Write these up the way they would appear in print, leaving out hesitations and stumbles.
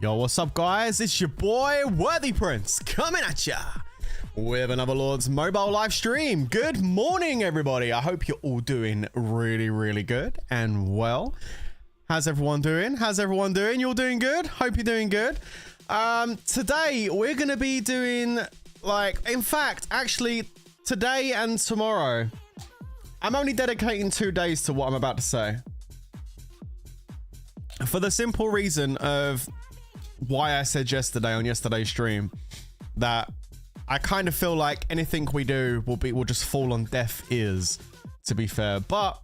Yo, what's up, guys? It's your boy, Worthy Prince, coming at ya with another Lords Mobile live stream. Good morning, everybody. I hope you're all doing really good and well. How's everyone doing? You're doing good? Hope you're doing good. Today, we're going to be doing, in fact, actually, today and tomorrow. I'm only dedicating 2 days to what I'm about to say. For the simple reason of why I said yesterday on yesterday's stream that I kind of feel like anything we do will just fall on deaf ears, to be fair. But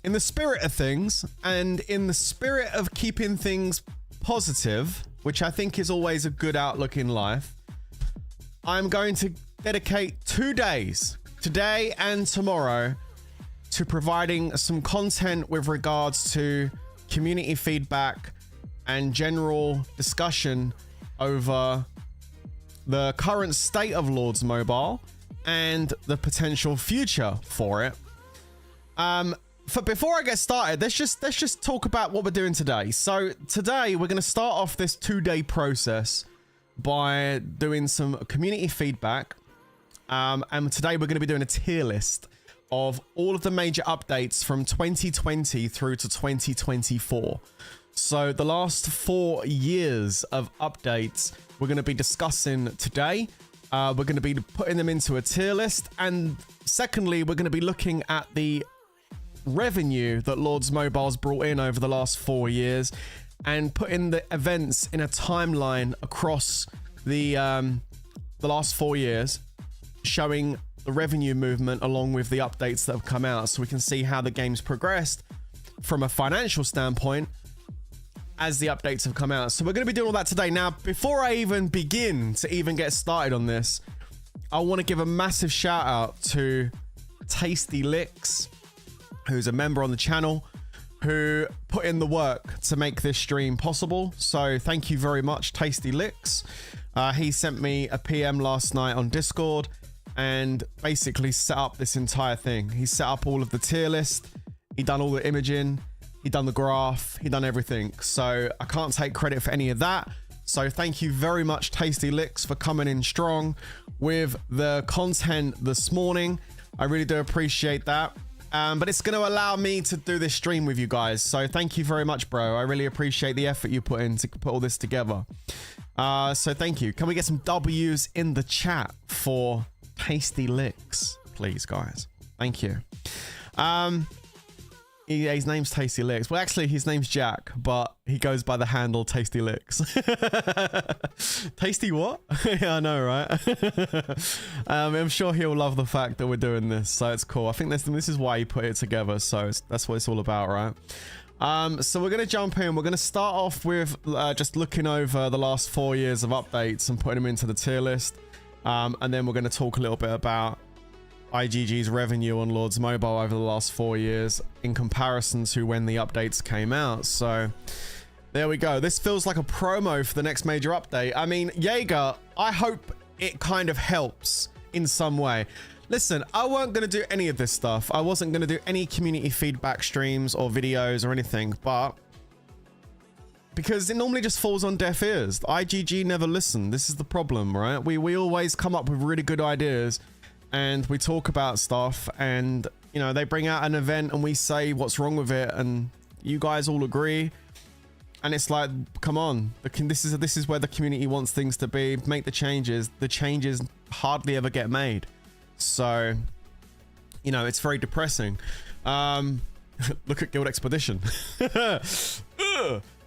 in the spirit of things and in the spirit of keeping things positive, which I think is always a good outlook in life, I'm going to dedicate 2 days, today and tomorrow, to providing some content with regards to community feedback and general discussion over the current state of Lords Mobile and the potential future for it. Before I get started, let's just talk about what we're doing today. So today we're going to start off this 2-day process by doing some community feedback. And today we're going to be doing a tier list of all of the major updates from 2020 through to 2024. So the last 4 years of updates we're going to be discussing today. We're going to be putting them into a tier list. And secondly, we're going to be looking at the revenue that Lords Mobile's brought in over the last 4 years and putting the events in a timeline across the last 4 years, showing the revenue movement along with the updates that have come out, so we can see how the game's progressed from a financial standpoint as the updates have come out. So we're going to be doing all that today. Now, before I even begin to even get started on this, I want to give a massive shout out to Tasty Licks, who's a member on the channel, who put in the work to make this stream possible. So thank you very much, Tasty Licks. He sent me a PM last night on Discord and basically set up this entire thing. He set up all of the tier list. He done all the imaging. He done the graph. He done everything. So I can't take credit for any of that. So thank you very much, Tasty Licks, for coming in strong with the content this morning. I really do appreciate that. But it's going to allow me to do this stream with you guys. So thank you very much, bro. I really appreciate the effort you put in to put all this together. So thank you. Can we get some W's in the chat for Tasty Licks, please, guys? Thank you. His name's Tasty Licks. Well, actually, his name's Jack, but he goes by the handle Tasty Licks. Tasty what? Yeah, I know, right? I'm sure he'll love the fact that we're doing this, so it's cool. I think this is why he put it together, so that's what it's all about, right? So we're going to jump in. We're going to start off with just looking over the last 4 years of updates and putting them into the tier list. And then we're going to talk a little bit about IGG's revenue on Lords Mobile over the last 4 years in comparison to when the updates came out. So there we go. This feels like a promo for the next major update. I mean, Jaeger, I hope it kind of helps in some way. Listen, I weren't going to do any of this stuff. I wasn't going to do any community feedback streams or videos or anything, but because it normally just falls on deaf ears. IGG never listen. This is the problem, right? We always come up with really good ideas and we talk about stuff, and you know, they bring out an event and we say what's wrong with it, and you guys all agree, and it's like, come on, this is where the community wants things to be. Make the changes. The changes hardly ever get made, so you know, it's very depressing. Look at Guild Expedition.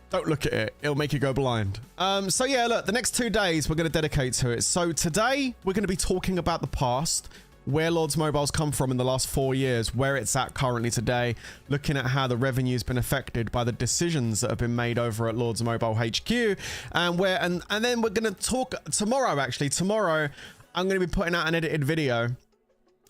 Don't look at it. It'll make you go blind. So yeah, look, the next 2 days we're going to dedicate to it. So today we're going to be talking about the past, where Lords Mobile's come from in the last 4 years, where it's at currently today, looking at how the revenue's been affected by the decisions that have been made over at Lords Mobile HQ, and then we're going to talk tomorrow. Actually, tomorrow I'm going to be putting out an edited video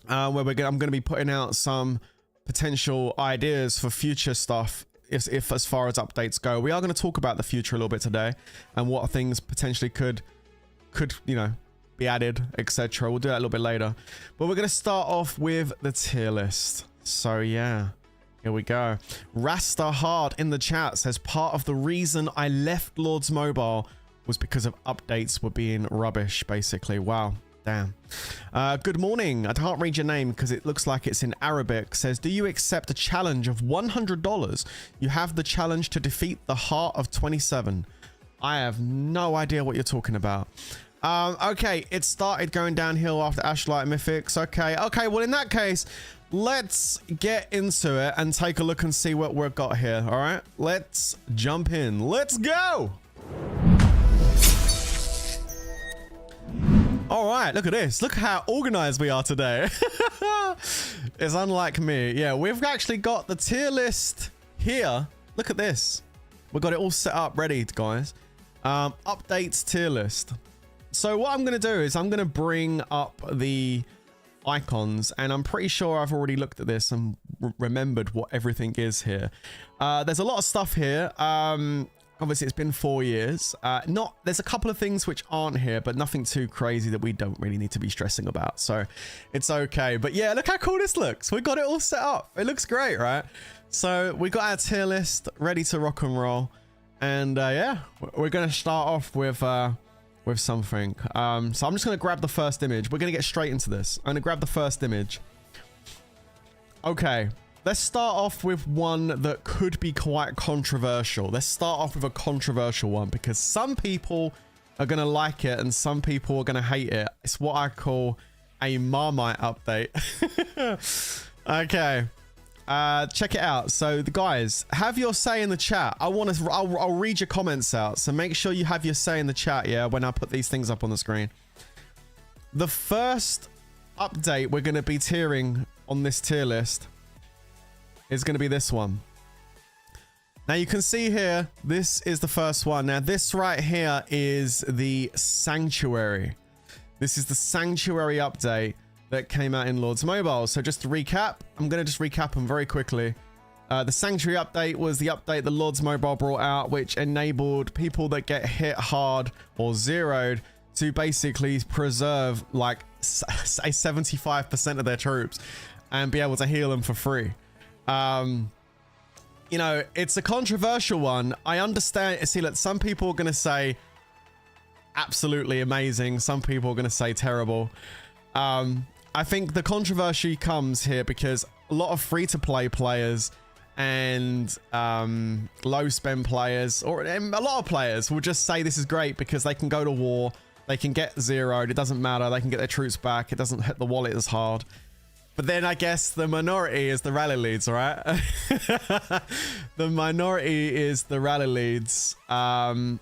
where I'm going to be putting out some potential ideas for future stuff. If as far as updates go, we are going to talk about the future a little bit today and what things potentially could you know, be added, etc. We'll do that a little bit later, but we're going to start off with the tier list. So yeah, Here we go. Rasta Hard in the chat says part of the reason I left Lords Mobile was because of updates were being rubbish, basically. Wow. Damn. Good morning. I can't read your name because it looks like it's in Arabic. Says, do you accept a challenge of $100? You have the challenge to defeat the Heart of 27. I have no idea what you're talking about. Okay, it started going downhill after Astralite Mythics. Okay, well, in that case, let's get into it and take a look and see what we've got here. All right, let's jump in. Let's go. All right, look at this. Look how organized we are today. It's unlike me. Yeah, we've actually got the tier list here. Look at this. We've got it all set up, ready, guys. Updates tier list. So what I'm going to do is I'm going to bring up the icons, and I'm pretty sure I've already looked at this and remembered what everything is here. There's a lot of stuff here. Obviously, it's been 4 years. There's a couple of things which aren't here, but nothing too crazy that we don't really need to be stressing about. So it's okay. But yeah, look how cool this looks. We got it all set up. It looks great, right? So we got our tier list ready to rock and roll. And yeah, we're going to start off with something. So I'm just going to grab the first image. We're going to get straight into this. I'm going to grab the first image. Okay. Let's start off with one that could be quite controversial. Let's start off with a controversial one because some people are going to like it and some people are going to hate it. It's what I call a Marmite update. Okay. Check it out. So the guys, have your say in the chat. I'll read your comments out. So make sure you have your say in the chat, yeah, when I put these things up on the screen. The first update we're going to be tiering on this tier list is going to be this one. Now you can see here, this is the first one. Now this right here is the Sanctuary. This is the Sanctuary update that came out in Lords Mobile. So just to recap, I'm going to just recap them very quickly. The Sanctuary update was the update that Lords Mobile brought out, which enabled people that get hit hard or zeroed to basically preserve like say 75% of their troops and be able to heal them for free. You know, it's a controversial one. I understand. See, look, some people are going to say absolutely amazing. Some people are going to say terrible. I think the controversy comes here because a lot of free-to-play players and low-spend players, or a lot of players, will just say this is great because they can go to war, they can get zeroed, it doesn't matter, they can get their troops back, it doesn't hit the wallet as hard. But then I guess the minority is the rally leads, right? The minority is the rally leads. And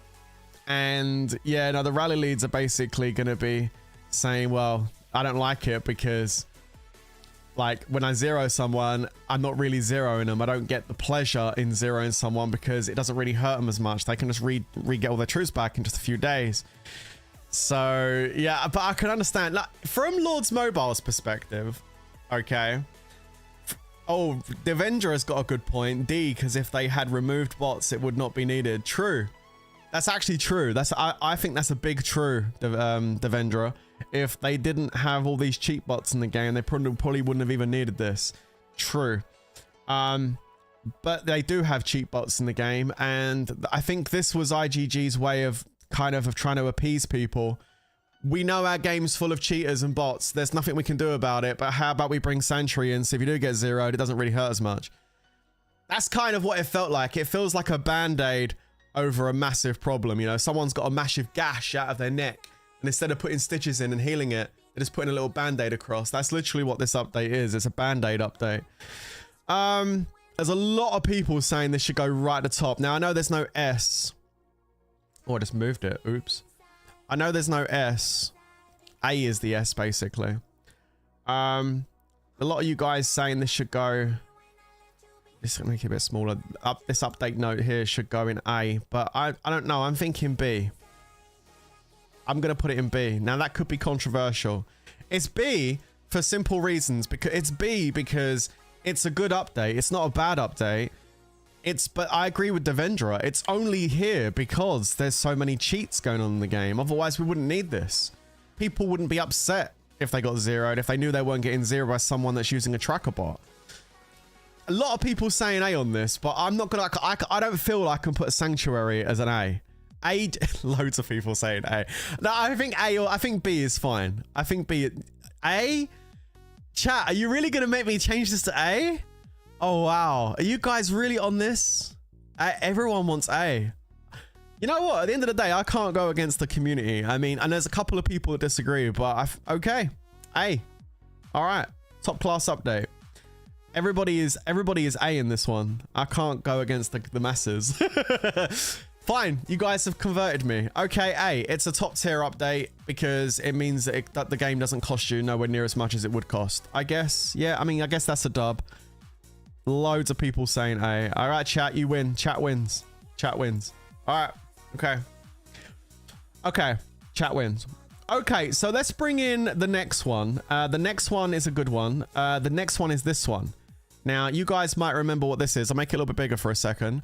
yeah, no, the rally leads are basically going to be saying, well, I don't like it because like when I zero someone, I'm not really zeroing them. I don't get the pleasure in zeroing someone because it doesn't really hurt them as much. They can just re-get all their troops back in just a few days. So yeah, but I can understand, like, from Lords Mobile's perspective, okay. Oh, Devendra has got a good point. D, because if they had removed bots, it would not be needed. True. That's actually true. I think that's a big true, Devendra. If they didn't have all these cheat bots in the game, they probably wouldn't have even needed this. True. But they do have cheat bots in the game, and I think this was IGG's way of kind of trying to appease people. We know our game's full of cheaters and bots. There's nothing we can do about it, but how about we bring Sanctuary in, so if you do get zeroed, it doesn't really hurt as much. That's kind of what it felt like. It feels like a band-aid over a massive problem. You know, someone's got a massive gash out of their neck, and instead of putting stitches in and healing it, they're just putting a little band-aid across. That's literally what this update is. It's a band-aid update. There's a lot of people saying this should go right at the top. Now, I know there's no S. Oh, I just moved it. Oops. I know there's no S. A is the S, basically. A lot of you guys saying this should go... This is make it a bit smaller. This update note here should go in A, but I don't know. I'm thinking B. I'm going to put it in B. Now, that could be controversial. It's B for simple reasons. It's B because it's a good update. It's not a bad update. But I agree with Devendra. It's only here because there's so many cheats going on in the game. Otherwise, we wouldn't need this. People wouldn't be upset if they got zeroed, if they knew they weren't getting zeroed by someone that's using a tracker bot. a lot of people saying A on this, but I'm not gonna. I don't feel I can put Sanctuary as an A. A, loads of people saying A. No, I think A or I think B is fine. I think B. A? Chat, are you really gonna make me change this to A? Oh wow, are you guys really on this? Everyone wants A. You know what? At the end of the day, I can't go against the community. I mean, and there's a couple of people that disagree, but okay, A. All right, top class update. Everybody is A in this one. I can't go against the masses. Fine, you guys have converted me. Okay, A, it's a top tier update because it means that the game doesn't cost you nowhere near as much as it would cost. I guess, yeah, I mean, I guess that's a dub. Loads of people saying A. All right, chat, you win. Chat wins. Chat wins. All right, okay. Okay, chat wins. Okay, so let's bring in the next one. The next one is a good one. The next one is this one. Now, you guys might remember what this is. I'll make it a little bit bigger for a second.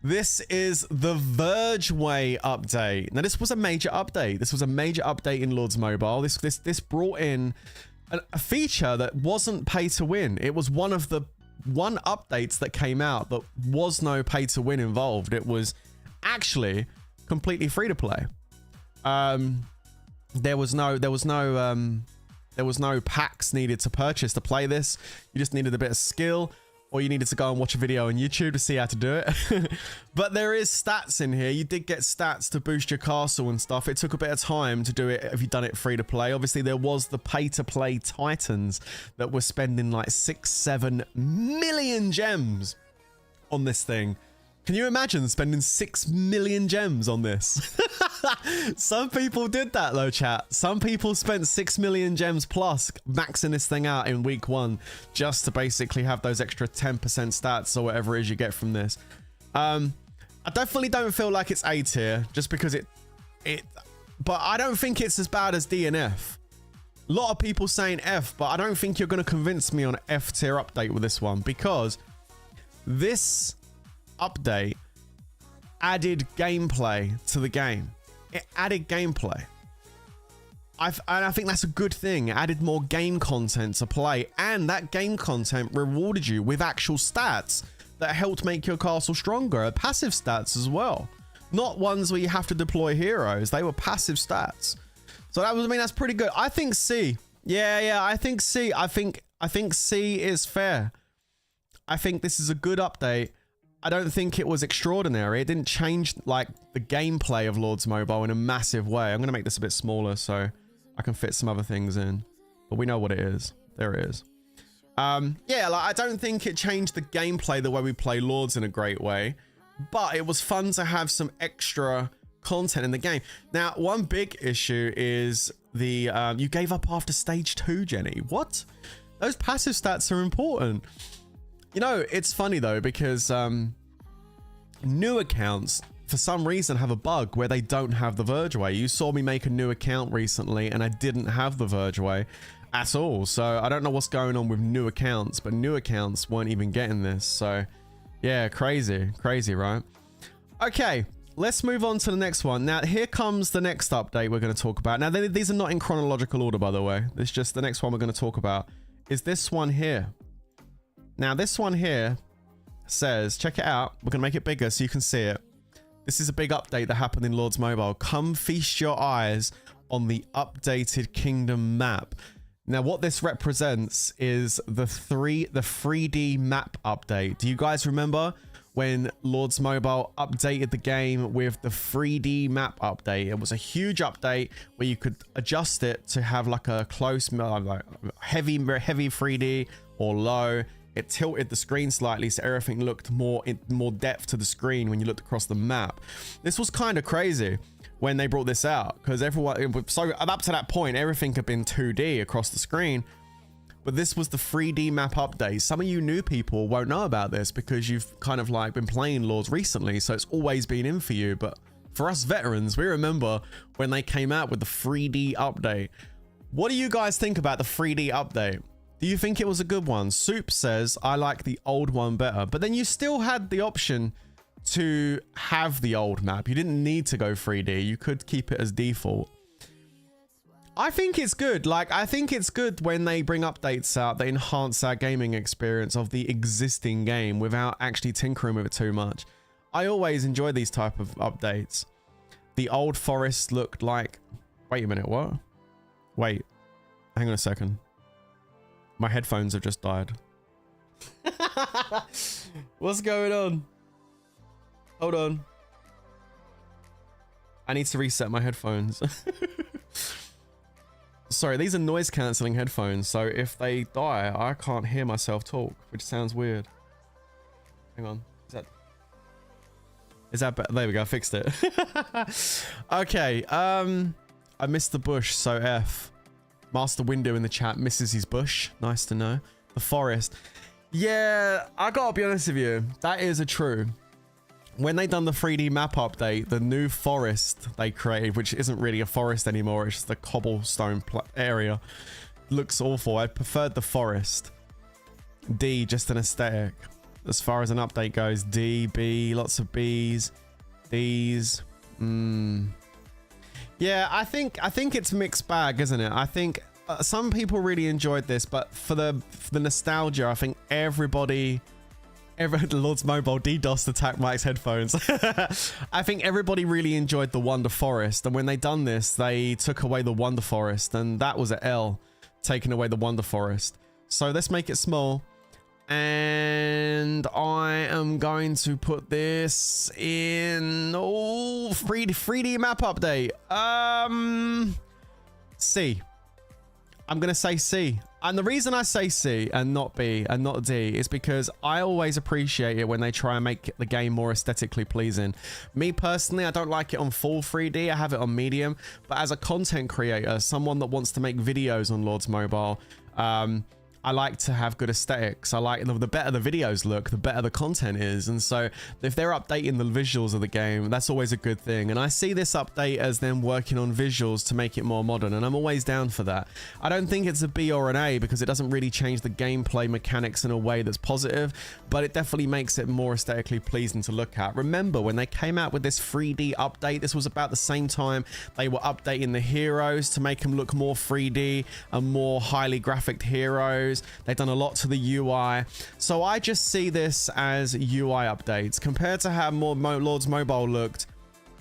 This is the Verge Way update. Now, this was a major update. This was a major update in Lords Mobile. This brought in a feature that wasn't pay to win. It was one of the updates that came out that was no pay to win involved. It was actually completely free to play. There was no packs needed to purchase to play this. You just needed a bit of skill, or you needed to go and watch a video on YouTube to see how to do it. But there is stats in here. You did get stats to boost your castle and stuff. It took a bit of time to do it if you'd done it free to play. Obviously, there was the pay to play titans that were spending like 6-7 million gems on this thing. Can you imagine spending 6 million gems on this? Some people did that though, chat. Some people spent 6 million gems plus maxing this thing out in week 1 just to basically have those extra 10% stats or whatever it is you get from this. I definitely don't feel like it's A tier just because but I don't think it's as bad as D and F. A lot of people saying F, but I don't think you're going to convince me on F tier update with this one because this update added gameplay to the game. It added gameplay. And I think that's a good thing. It added more game content to play, and that game content rewarded you with actual stats that helped make your castle stronger. Passive stats as well, not ones where you have to deploy heroes. They were passive stats. So that was, I mean, that's pretty good. I think C. Yeah, I think C. I think C is fair. I think this is a good update. I don't think it was extraordinary. It didn't change like the gameplay of Lords Mobile in a massive way. I'm going to make this a bit smaller so I can fit some other things in. But we know what it is. There it is. Yeah, like I don't think it changed the gameplay the way we play Lords in a great way. But it was fun to have some extra content in the game. Now, one big issue is the you gave up after stage 2, Jenny. What? Those passive stats are important. You know, it's funny though, because new accounts, for some reason, have a bug where they don't have the Verge Way. You saw me make a new account recently and I didn't have the Verge Way at all. So I don't know what's going on with new accounts, but new accounts weren't even getting this. So yeah, crazy, right? Okay, let's move on to the next one. Now, here comes the next update we're going to talk about. Now, these are not in chronological order, by the way. It's just the next one we're going to talk about is this one here. Now, this one here says, check it out. We're going to make it bigger so you can see it. This is a big update that happened in Lords Mobile. Come feast your eyes on the updated Kingdom map. Now, what this represents is the 3D map update. Do you guys remember when Lords Mobile updated the game with the 3D map update? It was a huge update where you could adjust it to have like a close, like heavy 3D or low. It tilted the screen slightly so everything looked more depth to the screen when you looked across the map. This was kind of crazy when they brought this out because everyone, so up to that point, everything had been 2D across the screen. But this was the 3D map update. Some of you new people won't know about this because you've kind of like been playing Lords recently, so it's always been in for you. But for us veterans, we remember when they came out with the 3D update. What do you guys think about the 3D update? Do you think it was a good one? Soup says, I like the old one better. But then you still had the option to have the old map. You didn't need to go 3D. You could keep it as default. I think it's good. Like, I think it's good when they bring updates out that enhance our gaming experience of the existing game without actually tinkering with it too much. I always enjoy these type of updates. The old forest looked like... Wait a minute, what? Wait. Hang on a second. My headphones have just died. What's going on? Hold on. I need to reset my headphones. Sorry, these are noise cancelling headphones, so if they die, I can't hear myself talk, which sounds weird. Hang on. Is that better? There we go, I fixed it. Okay, I missed the bush, so F. Master Window in the chat misses his bush. Nice to know. The forest. Yeah, I gotta be honest with you. That is a true. When they done the 3D map update, the new forest they created, which isn't really a forest anymore, it's just a cobblestone area, looks awful. I preferred the forest. D, just an aesthetic. As far as an update goes, D, B, lots of Bs, Ds. Yeah, I think it's mixed bag, isn't it? I think some people really enjoyed this, but for the nostalgia, I think everybody... Lord's Mobile DDoS attacked Mike's headphones. I think everybody really enjoyed the Wonder Forest, and when they done this, they took away the Wonder Forest, and that was an L, taking away the Wonder Forest. So let's make it small, and I am going to put this in 3D map update. C. I'm gonna say C. And the reason I say C and not B and not D is because I always appreciate it when they try and make the game more aesthetically pleasing. Me personally, I don't like it on full 3D. I have it on medium. But as a content creator, someone that wants to make videos on Lord's Mobile, I like to have good aesthetics. I like the better the videos look, the better the content is. And so if they're updating the visuals of the game, that's always a good thing. And I see this update as them working on visuals to make it more modern. And I'm always down for that. I don't think it's a B or an A because it doesn't really change the gameplay mechanics in a way that's positive, but it definitely makes it more aesthetically pleasing to look at. Remember when they came out with this 3D update, this was about the same time they were updating the heroes to make them look more 3D and more highly graphic heroes. They've done a lot to the UI. So I just see this as UI updates compared to how Lord's Mobile looked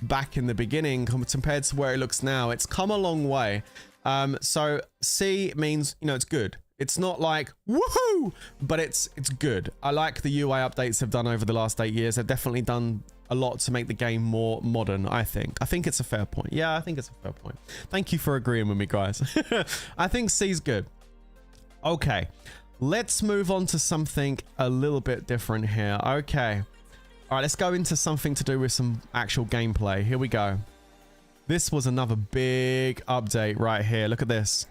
back in the beginning compared to where it looks now. It's come a long way. So C means, you know, it's good. It's not like woohoo, but it's good. I like the UI updates they've done over the last 8 years. They've definitely done a lot to make the game more modern, I think. I think it's a fair point. Yeah, I think it's a fair point. Thank you for agreeing with me, guys. I think C's good. Okay, let's move on to something a little bit different here. Okay. All right, let's go into something to do with some actual gameplay. Here we go. This was another big update right here. Look at this.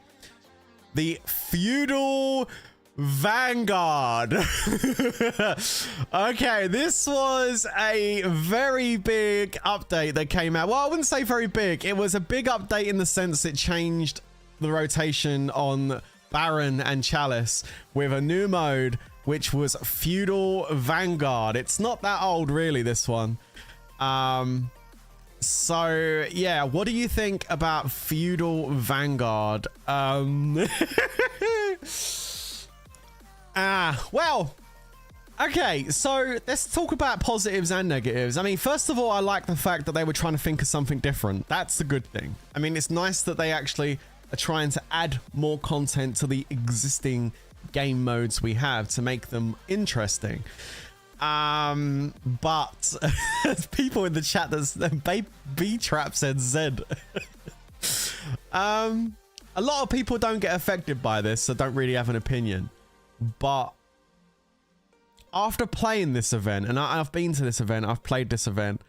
The Feudal Vanguard. Okay, this was a very big update that came out. Well, I wouldn't say very big. It was a big update in the sense it changed the rotation on Baron and Chalice with a new mode, which was Feudal Vanguard. It's not that old, really, this one. So, yeah, what do you think about Feudal Vanguard? Well, okay, so let's talk about positives and negatives. I mean, first of all, I like the fact that they were trying to think of something different. That's the good thing. I mean, it's nice that they actually are trying to add more content to the existing game modes we have to make them interesting. But people in the chat, that B-Trap said Z. A lot of people don't get affected by this, so don't really have an opinion. But after playing this event, and I've been to this event, I've played this event,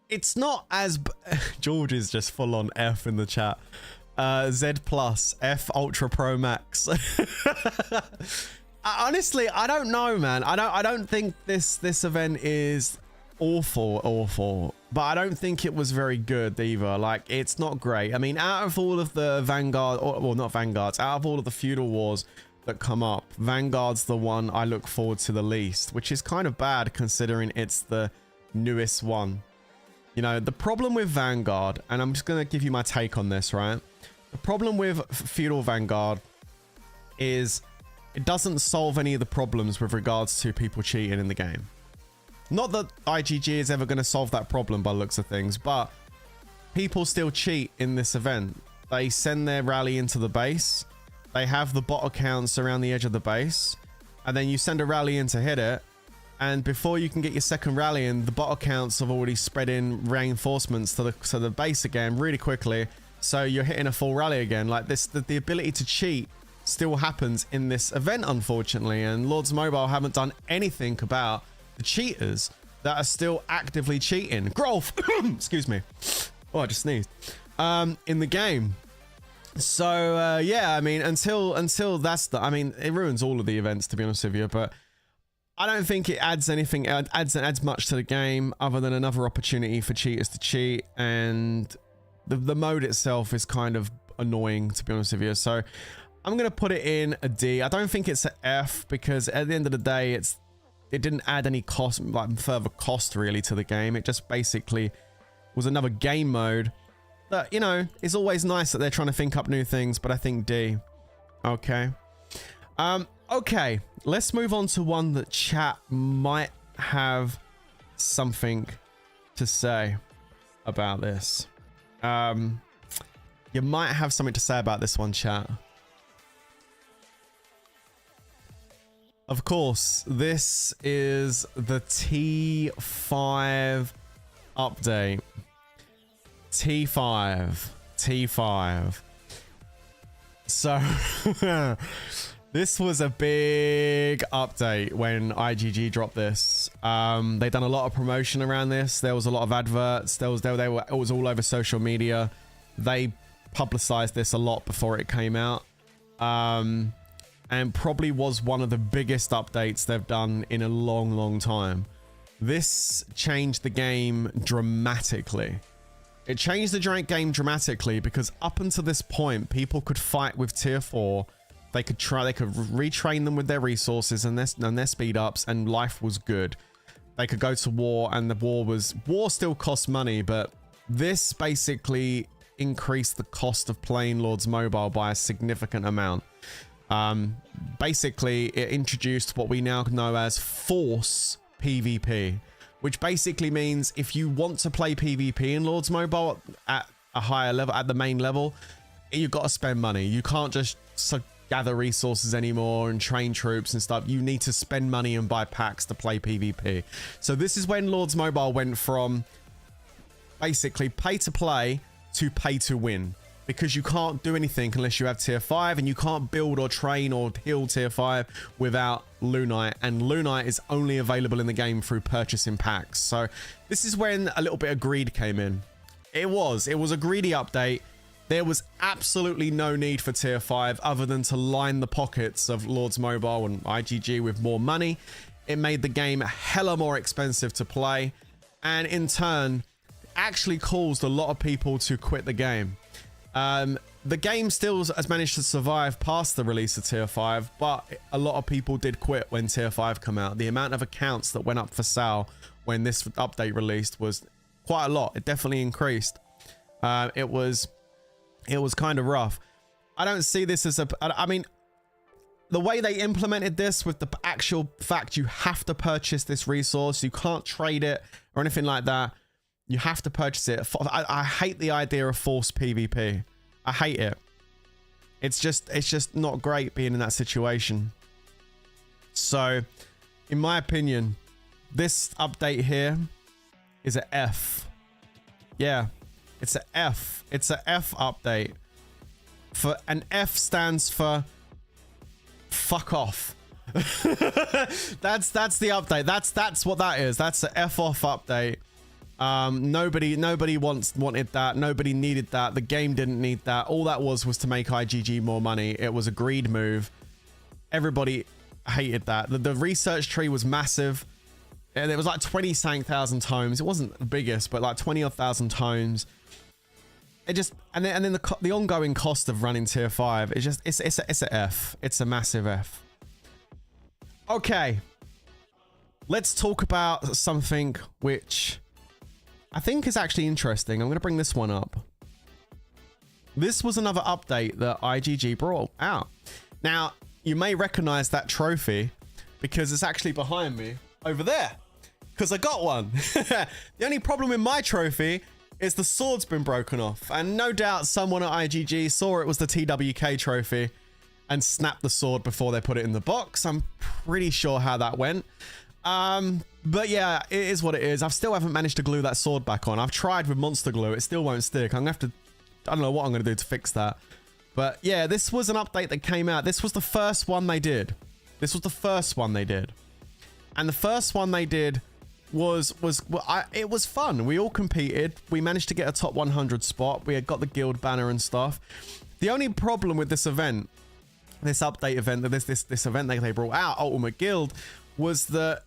it's not as... George is just full on F in the chat. Z plus F Ultra Pro Max. Honestly, I don't know, man. I don't think this event is awful, but I don't think it was very good either. Like, it's not great. I mean, out of all of the Vanguard, well, not Vanguards, out of all of the Feudal Wars that come up, Vanguard's the one I look forward to the least, which is kind of bad considering it's the newest one. You know, the problem with Vanguard, and I'm just going to give you my take on this, right? The problem with Feudal Vanguard is it doesn't solve any of the problems with regards to people cheating in the game. Not that IGG is ever going to solve that problem by the looks of things, but people still cheat in this event. They send their rally into the base. They have the bot accounts around the edge of the base, and then you send a rally in to hit it. And before you can get your second rally in, the bot accounts have already spread in reinforcements to the base again really quickly. So you're hitting a full rally again. Like this, the ability to cheat still happens in this event, unfortunately. And Lords Mobile haven't done anything about the cheaters that are still actively cheating. Growth, excuse me. Oh, I just sneezed. In the game. So yeah, I mean, until that's I mean, it ruins all of the events, to be honest with you. But I don't think it adds anything, adds much to the game other than another opportunity for cheaters to cheat, and the mode itself is kind of annoying, to be honest with you. So I'm gonna put it in a D. I don't think it's an F because at the end of the day, it didn't add any cost, like further cost really to the game. It just basically was another game mode that, you know, is always nice that they're trying to think up new things, but I think D. Okay. Okay, let's move on to one that chat might have something to say about this. You might have something to say about this one, chat. Of course, this is the T5 update. T5. So, this was a big update when IGG dropped this. They done a lot of promotion around this. There was a lot of adverts. It was all over social media. They publicized this a lot before it came out. And probably was one of the biggest updates they've done in a long, long time. This changed the game dramatically. It changed the game dramatically because up until this point, people could fight with tier 4. They could retrain them with their resources and their speed ups, and life was good. They could go to war, and the war still cost money, but this basically increased the cost of playing Lords Mobile by a significant amount. Basically, it introduced what we now know as Force PvP, which basically means if you want to play PvP in Lords Mobile at a higher level, at the main level, you've got to spend money. You can't just gather resources anymore and train troops and stuff. You need to spend money and buy packs to play PvP. So this is when Lords Mobile went from basically pay to play to pay to win, because you can't do anything unless you have tier 5, and you can't build or train or heal tier 5 without Lunite, and Lunite is only available in the game through purchasing packs. So this is when a little bit of greed came in. It was a greedy update. There was absolutely no need for tier 5 other than to line the pockets of Lords Mobile and IGG with more money. It made the game hella more expensive to play, and in turn actually caused a lot of people to quit the game. The game still has managed to survive past the release of tier 5, but a lot of people did quit when tier 5 come out. The amount of accounts that went up for sale when this update released was quite a lot. It definitely increased. It was kind of rough. I don't see this as I mean, the way they implemented this with the actual fact you have to purchase this resource, you can't trade it or anything like that. You have to purchase it. I hate the idea of forced PvP. I hate it. It's just not great being in that situation. So, in my opinion, this update here is an F. Yeah, it's an F. It's an F update. An F stands for fuck off. That's the update. That's what that is. That's an F off update. Nobody wanted that. Nobody needed that. The game didn't need that. All that was to make IGG more money. It was a greed move. Everybody hated that. The research tree was massive. And it was like 20-something thousand tomes. It wasn't the biggest, but like 20,000 tomes. It just, and then the ongoing cost of running tier 5 is just, it's a F. It's a massive F. Okay. Let's talk about something which I think is actually interesting. I'm going to bring this one up. this was another update that IGG brought out. Now, you may recognize that trophy because it's actually behind me over there, because I got one. The only problem with my trophy is the sword's been broken off, and no doubt someone at IGG saw it was the TWK trophy and snapped the sword before they put it in the box. I'm pretty sure how that went. But yeah, it is what it is. I still haven't managed to glue that sword back on. I've tried with monster glue. It still won't stick. I'm gonna have to, I don't know what I'm gonna do to fix that. But yeah, this was an update that came out. This was the first one they did. This was the first one they did. And the first one they did it was fun. We all competed. We managed to get a top 100 spot. We had got the guild banner and stuff. The only problem with this event, this update event, this event that they brought out, Ultimate Guild, was that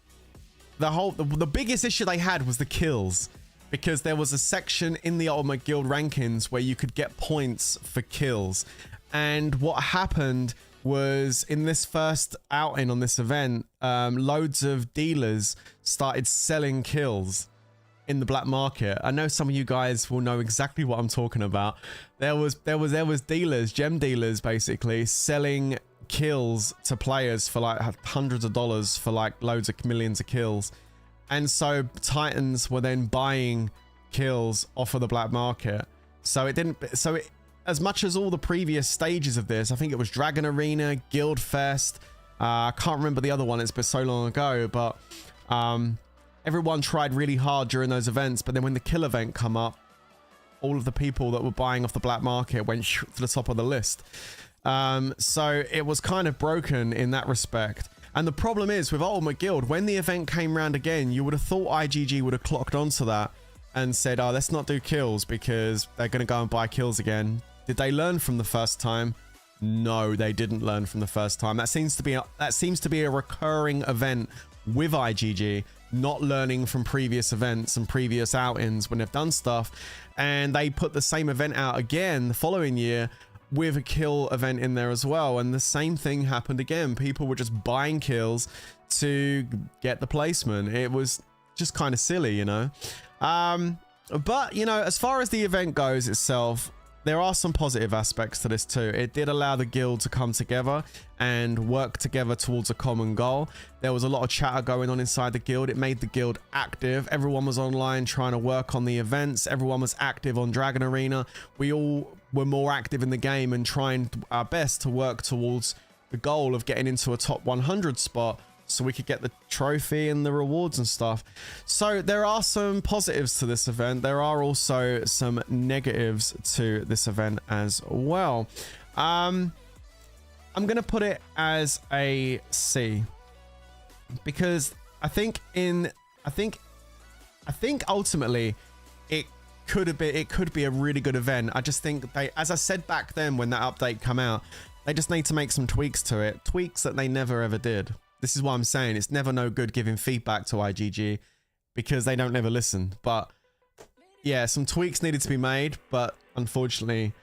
the biggest issue they had was the kills, because there was a section in the Ultimate Guild rankings where you could get points for kills. And what happened was, in this first outing on this event, loads of dealers started selling kills in the black market. I know some of you guys will know exactly what I'm talking about. There was dealers, gem dealers, basically selling kills to players for like hundreds of dollars for like loads of millions of kills. And so Titans were then buying kills off of the black market. As much as all the previous stages of this, I think it was Dragon Arena, Guild Fest, I can't remember the other one, it's been so long ago, but everyone tried really hard during those events. But then when the kill event come up, all of the people that were buying off the black market went to the top of the list. So it was kind of broken in that respect. And the problem is with Ultimate Guild, when the event came round again, you would have thought IGG would have clocked onto that and said, oh, let's not do kills because they're going to go and buy kills again. Did they learn from the first time? No, they didn't learn from the first time. That seems to be a recurring event with IGG, not learning from previous events and previous outings when they've done stuff. And they put the same event out again the following year with a kill event in there as well. And the same thing happened again. People were just buying kills to get the placement. It was just kind of silly, you know. But, you know, as far as the event goes itself, there are some positive aspects to this too. It did allow the guild to come together and work together towards a common goal. There was a lot of chatter going on inside the guild. It made the guild active. Everyone was online trying to work on the events. Everyone was active on Dragon Arena. We all were more active in the game and trying our best to work towards the goal of getting into a top 100 spot, so we could get the trophy and the rewards and stuff. So there are some positives to this event. There are also some negatives to this event as well. I'm gonna put it as a C, because I think ultimately it could be a really good event. I just think they, as I said back then when that update come out, they just need to make some tweaks to it, tweaks that they never ever did. This is what I'm saying. It's never no good giving feedback to IGG because they don't ever listen. But yeah, some tweaks needed to be made, but unfortunately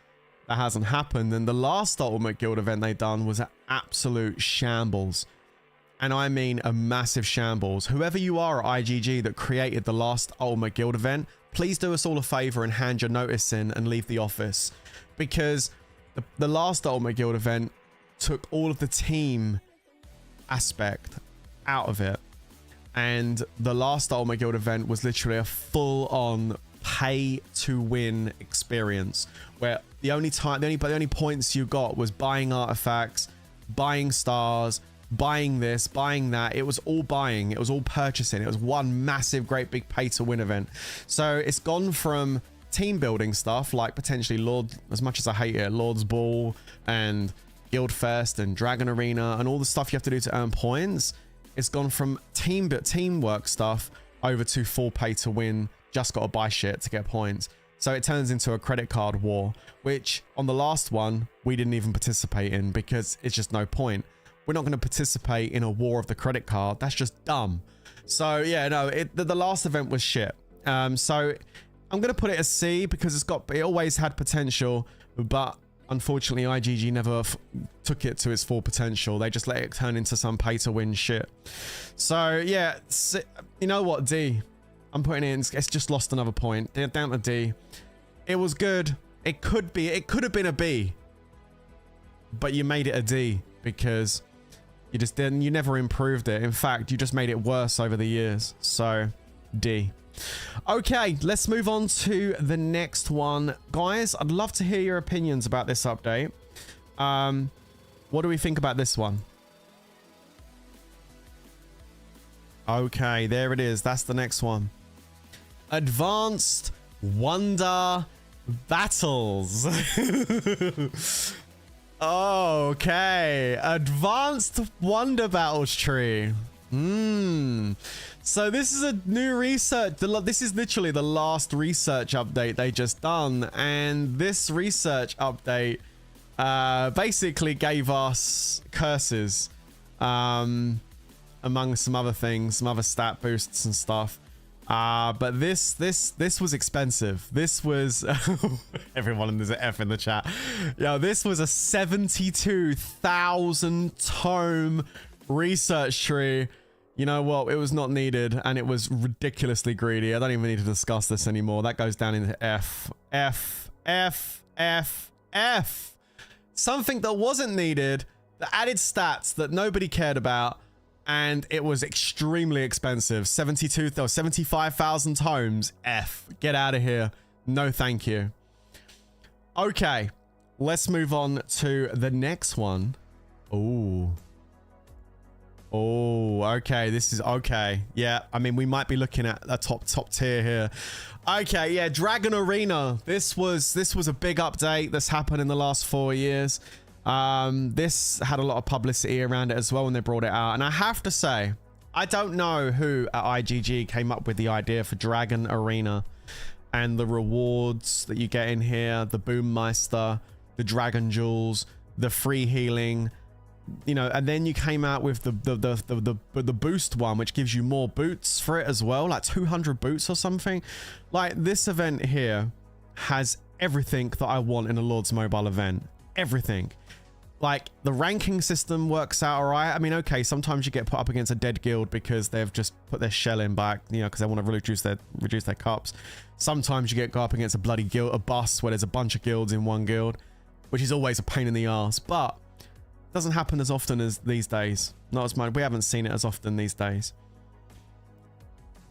that hasn't happened. And the last Ultimate Guild event they done was an absolute shambles. And I mean a massive shambles. Whoever you are at IGG that created the last Ultimate Guild event, please do us all a favor and hand your notice in and leave the office, because the last Ultimate Guild event took all of the team aspect out of it, and the last Ultimate Guild event was literally a full-on pay-to-win experience, where the only points you got was buying artifacts, buying stars, buying this, buying that. It was all buying, it was all purchasing. It was one massive, great big pay-to-win event. So it's gone from team building stuff like potentially as much as I hate it, Lord's Ball and Guild Fest and Dragon Arena and all the stuff you have to do to earn points. It's gone from teamwork stuff over to full pay to win, just got to buy shit to get points. So it turns into a credit card war, which on the last one we didn't even participate in because it's just no point. We're not going to participate in a war of the credit card. That's just dumb. So yeah, no, the last event was shit. So I'm going to put it as C because it always had potential, but unfortunately, IGG never took it to its full potential. They just let it turn into some pay-to-win shit. So, yeah, you know what, D? I'm putting it in. It's just lost another point. Down to D. It was good. It could have been a B, but you made it a D because you never improved it. In fact, you just made it worse over the years. So D. Okay, let's move on to the next one. Guys, I'd love to hear your opinions about this update. What do we think about this one? Okay, there it is. That's the next one. Advanced Wonder Battles. Okay, Advanced Wonder Battles tree. So this is a new research. This is literally the last research update they just done, and this research update basically gave us curses, among some other things, some other stat boosts and stuff. But this was expensive. This was everyone, there's an F in the chat. Yo, this was a 72,000 tome research tree. You know what? It was not needed, and it was ridiculously greedy. I don't even need to discuss this anymore. That goes down into F. F, F, F, F. Something that wasn't needed, that added stats that nobody cared about, and it was extremely expensive. 75,000 tomes. F. Get out of here. No, thank you. Okay, let's move on to the next one. Ooh. Oh, okay. This is okay. Yeah, I mean, we might be looking at a top tier here. Okay, yeah, Dragon Arena. This was a big update that's happened in the last 4 years. This had a lot of publicity around it as well when they brought it out. And I have to say, I don't know who at IGG came up with the idea for Dragon Arena and the rewards that you get in here, the Boommeister, the Dragon Jewels, the free healing. You know, and then you came out with the boost one, which gives you more boots for it as well, like 200 boots or something. Like, this event here has everything that I want in a Lords Mobile event. Everything. Like, the ranking system works out all right. I mean, okay, sometimes you get put up against a dead guild because they've just put their shell in back, you know, because they want to reduce their cups. Sometimes you go up against a bloody guild, a bus where there's a bunch of guilds in one guild, which is always a pain in the ass. But doesn't happen as often as these days. Not as much. We haven't seen it as often these days.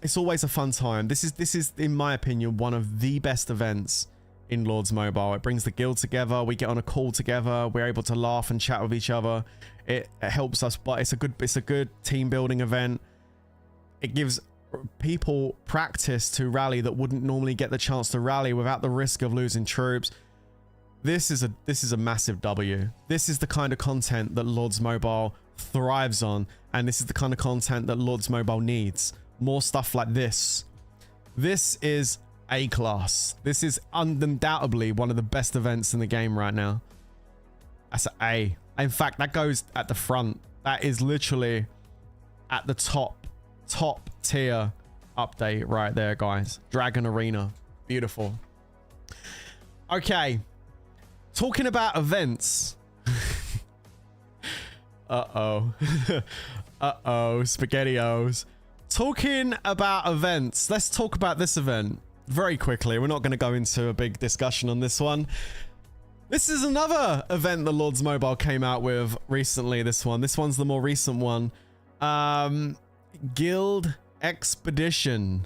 It's always a fun time. This is in my opinion one of the best events in Lords Mobile. It brings the guild together. We get on a call together. We're able to laugh and chat with each other. It helps us, but it's a good team building event. It gives people practice to rally that wouldn't normally get the chance to rally without the risk of losing troops. This is a massive W. This is the kind of content that Lords Mobile thrives on, and this is the kind of content that Lords Mobile needs. More stuff like this. This is A-class. This is undoubtedly one of the best events in the game right now. That's an A. In fact, that goes at the front. That is literally at the top tier update right there, guys. Dragon Arena. Beautiful. Okay. Talking about events. Uh-oh. Uh-oh. SpaghettiOs. Talking about events. Let's talk about this event very quickly. We're not going to go into a big discussion on this one. This is another event that Lords Mobile came out with recently, this one's the more recent one. Guild Expedition.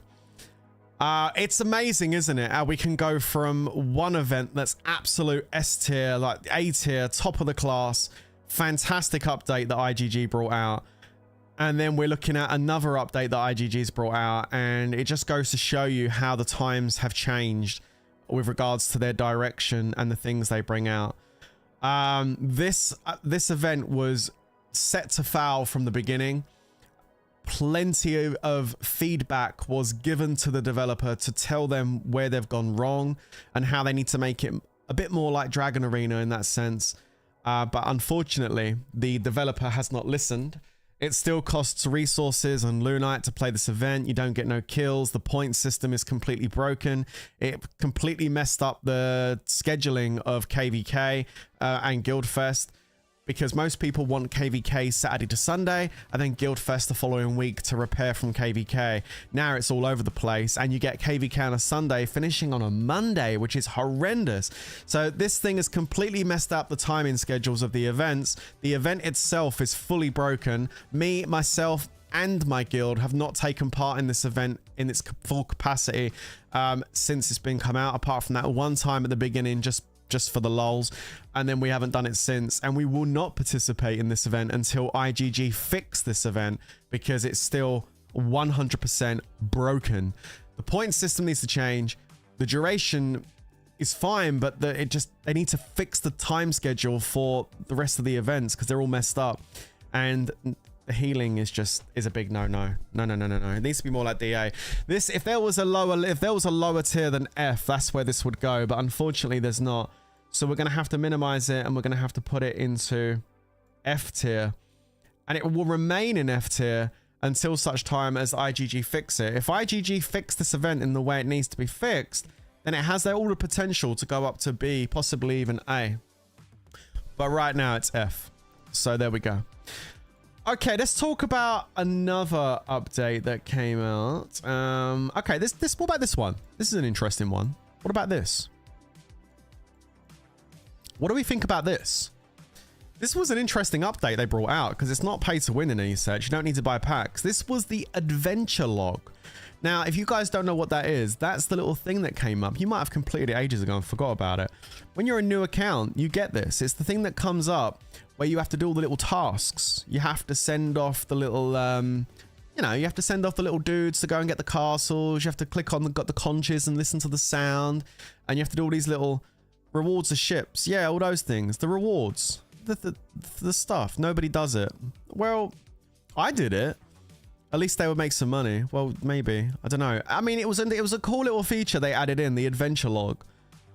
It's amazing, isn't it? How we can go from one event that's absolute S tier, like A tier, top of the class, fantastic update that IGG brought out. And then we're looking at another update that IGG's brought out, and it just goes to show you how the times have changed with regards to their direction and the things they bring out. This event was set to fail from the beginning. Plenty of feedback was given to the developer to tell them where they've gone wrong and how they need to make it a bit more like Dragon Arena in that sense. But unfortunately, the developer has not listened. It still costs resources on Lunite to play this event. You don't get no kills. The point system is completely broken. It completely messed up the scheduling of KVK and Guildfest. because most people want KVK Saturday to Sunday and then Guild Fest the following week to repair from KVK. Now it's all over the place, and you get KVK on a Sunday finishing on a Monday, which is horrendous. So this thing has completely messed up the timing schedules of the events. The event itself is fully broken. Me, myself, and my guild have not taken part in this event in its full capacity since it's been come out, apart from that one time at the beginning, just for the lols, and then we haven't done it since. And we will not participate in this event until IGG fix this event, because it's still 100% broken. The point system needs to change. The duration is fine, but they need to fix the time schedule for the rest of the events, because they're all messed up. And the healing is a big no. It needs to be more like DA. This, if there was a lower tier than F, that's where this would go, but unfortunately there's not. So we're going to have to minimize it, and we're going to have to put it into F tier, and it will remain in F tier until such time as IGG fix it. If IGG fix this event in the way it needs to be fixed, then it has all the potential to go up to B, possibly even A. But right now it's F. So there we go. Okay, let's talk about another update that came out. Okay, what about this one? This is an interesting one. What about this? What do we think about this? This was an interesting update they brought out, because it's not pay to win in any set. You don't need to buy packs. This was the adventure log. Now, if you guys don't know what that is, that's the little thing that came up. You might have completed it ages ago and forgot about it. When you're a new account, you get this. It's the thing that comes up where you have to do all the little tasks. You have to send off the little, you have to send off the little dudes to go and get the castles. You have to click on the conches and listen to the sound. And you have to do all these little rewards of ships. Yeah, all those things. The rewards. The stuff. Nobody does it. Well, I did it. At least they would make some money. Well, maybe. I don't know. I mean, it was a cool little feature they added in, the adventure log.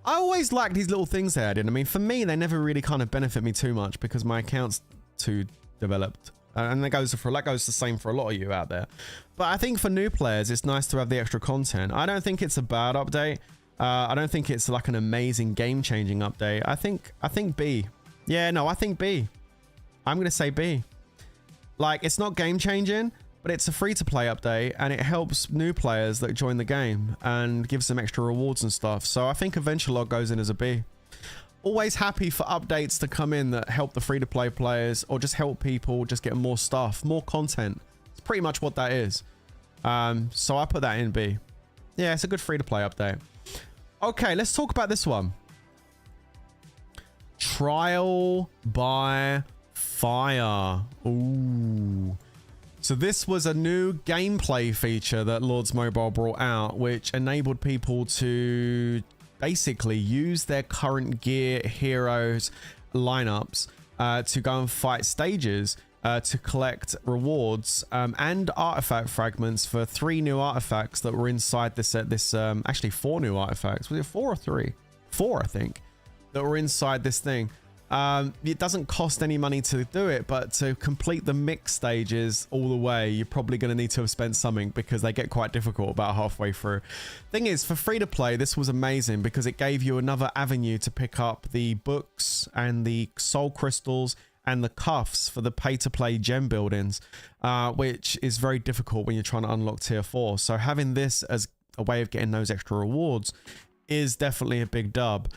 I always liked these little things they added. I mean, for me, they never really kind of benefit me too much because my account's too developed. And that goes the same for a lot of you out there. But I think for new players, it's nice to have the extra content. I don't think it's a bad update. I don't think it's like an amazing game-changing update. I think B. Yeah, no, I think B. I'm going to say B. Like, it's not game-changing, but it's a free-to-play update, and it helps new players that join the game and gives them extra rewards and stuff. So I think Adventure Log goes in as a B. Always happy for updates to come in that help the free-to-play players, or just help people just get more stuff, more content. It's pretty much what that is. So I put that in B. Yeah, it's a good free-to-play update. Okay, let's talk about this one. Trial by Fire. Ooh. So this was a new gameplay feature that Lords Mobile brought out, which enabled people to basically use their current gear heroes lineups to go and fight stages to collect rewards and artifact fragments for 3 new artifacts that were inside this actually 4 new artifacts. Was it 4 or 3? 4, I think, that were inside this thing. It doesn't cost any money to do it, but to complete the mix stages all the way, you're probably going to need to have spent something, because they get quite difficult about halfway through. Thing is, for free to play, this was amazing because it gave you another avenue to pick up the books and the soul crystals and the cuffs for the pay to play gem buildings, which is very difficult when you're trying to unlock tier 4. So having this as a way of getting those extra rewards is definitely a big dub.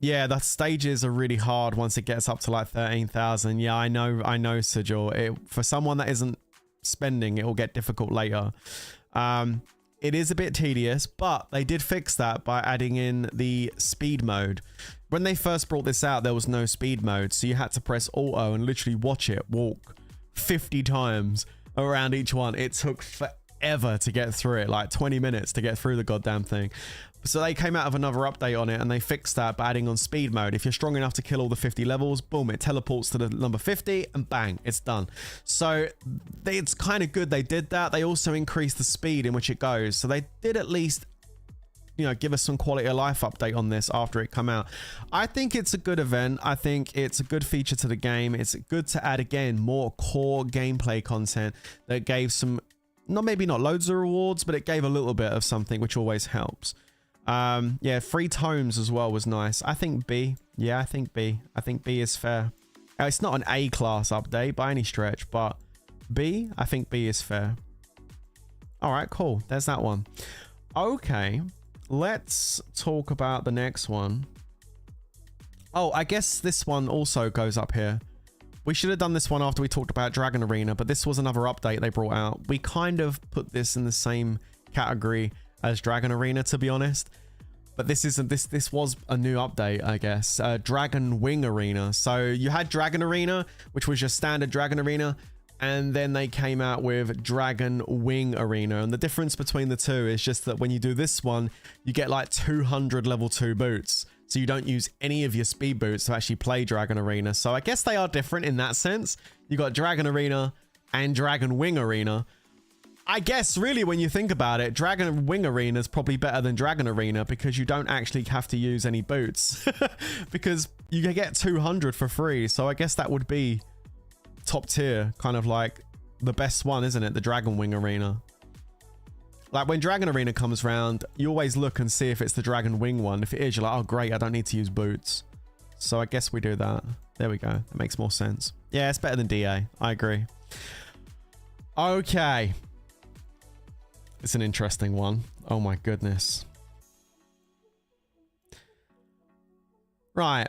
Yeah, the stages are really hard once it gets up to like 13,000. Yeah, I know, Sigil. For someone that isn't spending, it will get difficult later. It is a bit tedious, but they did fix that by adding in the speed mode. When they first brought this out, there was no speed mode, so you had to press auto and literally watch it walk 50 times around each one. It took forever to get through it, like 20 minutes to get through the goddamn thing. So they came out of another update on it, and they fixed that by adding on speed mode. If you're strong enough to kill all the 50 levels, boom, it teleports to the number 50 and bang, it's done. So it's kind of good they did that. They also increased the speed in which it goes. So they did at least, you know, give us some quality of life update on this after it come out. I think it's a good event. I think it's a good feature to the game. It's good to add, again, more core gameplay content that gave some, maybe not loads of rewards, but it gave a little bit of something, which always helps. Yeah, free tomes as well was nice. I think B. Yeah, I think B. I think B is fair. It's not an A class update by any stretch, but B, I think B is fair. All right, cool. There's that one. Okay, let's talk about the next one. Oh, I guess this one also goes up here. We should have done this one after we talked about Dragon Arena, but this was another update they brought out. We kind of put this in the same category as Dragon Arena, to be honest. But this isn't, this was a new update, I guess. Dragon Wing Arena. So you had Dragon Arena, which was your standard Dragon Arena, and then they came out with Dragon Wing Arena. And the difference between the two is just that when you do this one, you get like 200 level 2 boots. So you don't use any of your speed boots to actually play Dragon Arena. So I guess they are different in that sense. You got Dragon Arena and Dragon Wing Arena. I guess really when you think about it, Dragon Wing Arena is probably better than Dragon Arena because you don't actually have to use any boots because you can get 200 for free. So I guess that would be top tier, kind of like the best one, isn't it? The Dragon Wing Arena. Like when Dragon Arena comes round, you always look and see if it's the Dragon Wing one. If it is, you're like, oh great, I don't need to use boots. So I guess we do that. There we go. That makes more sense. Yeah, it's better than DA. I agree. Okay. It's an interesting one. Oh my goodness. Right.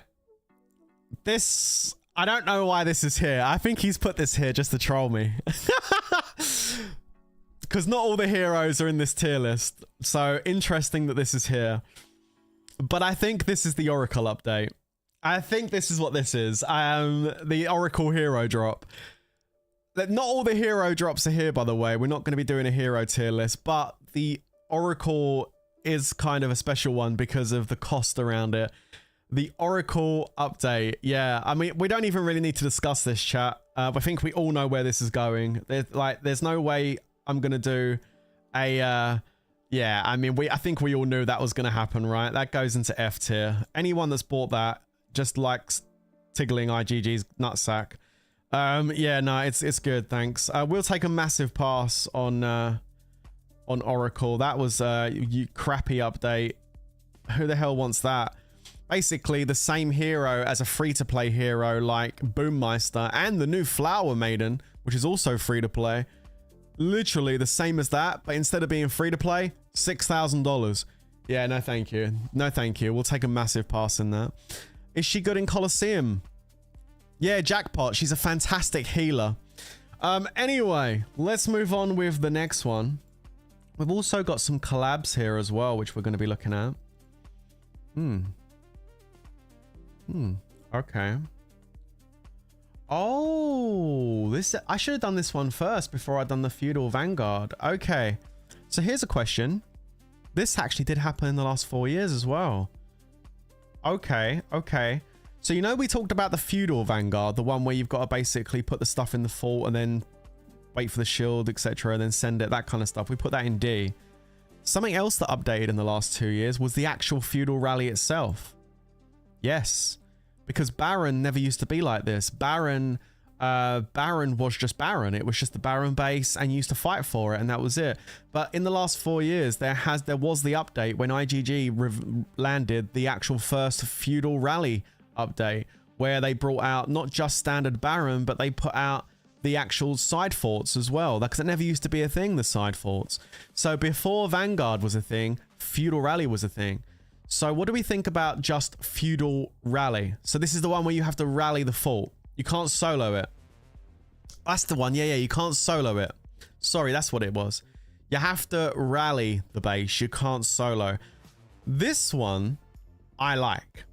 This, I don't know why this is here. I think he's put this here just to troll me. Because not all the heroes are in this tier list. So interesting that this is here. But I think this is the Oracle update. I think this is what this is. The Oracle hero drop. Not all the hero drops are here, by the way. We're not going to be doing a hero tier list. But the Oracle is kind of a special one because of the cost around it. The Oracle update. Yeah, I mean, we don't even really need to discuss this, chat. I think we all know where this is going. There's no way I'm gonna do a yeah, I mean, I think we all knew that was gonna happen, right? That goes into F tier. Anyone that's bought that just likes tickling IGG's nutsack. Yeah, no, it's good, thanks. We'll take a massive pass on Oracle. That was a crappy update. Who the hell wants that? Basically the same hero as a free-to-play hero like Boommeister and the new Flower Maiden, which is also free-to-play. Literally the same as that, but instead of being free to play, $6,000. Yeah, no thank you. No thank you. We'll take a massive pass in that. Is she good in Colosseum? Yeah, jackpot. She's a fantastic healer. Anyway, let's move on with the next one. We've also got some collabs here as well, which we're going to be looking at. Okay. Oh, this, I should have done this one first before I'd done the Feudal Vanguard. Okay, so here's a question. This actually did happen in the last 4 years as well. Okay. So, you know, we talked about the Feudal Vanguard, the one where you've got to basically put the stuff in the fort and then wait for the shield, etc., and then send it, that kind of stuff. We put that in D. Something else that updated in the last 2 years was the actual Feudal Rally itself. Yes. Because Baron never used to be like this. Baron was just Baron. It was just the Baron base and you used to fight for it and that was it. But in the last 4 years, there was the update when IGG landed the actual first Feudal Rally update where they brought out not just standard Baron, but they put out the actual side forts as well. Because it never used to be a thing, the side forts. So before Vanguard was a thing, Feudal Rally was a thing. So what do we think about just Feudal Rally? So this is the one where you have to rally the fort. You can't solo it. That's the one. Yeah, you can't solo it. Sorry, that's what it was. You have to rally the base. You can't solo. This one, I like.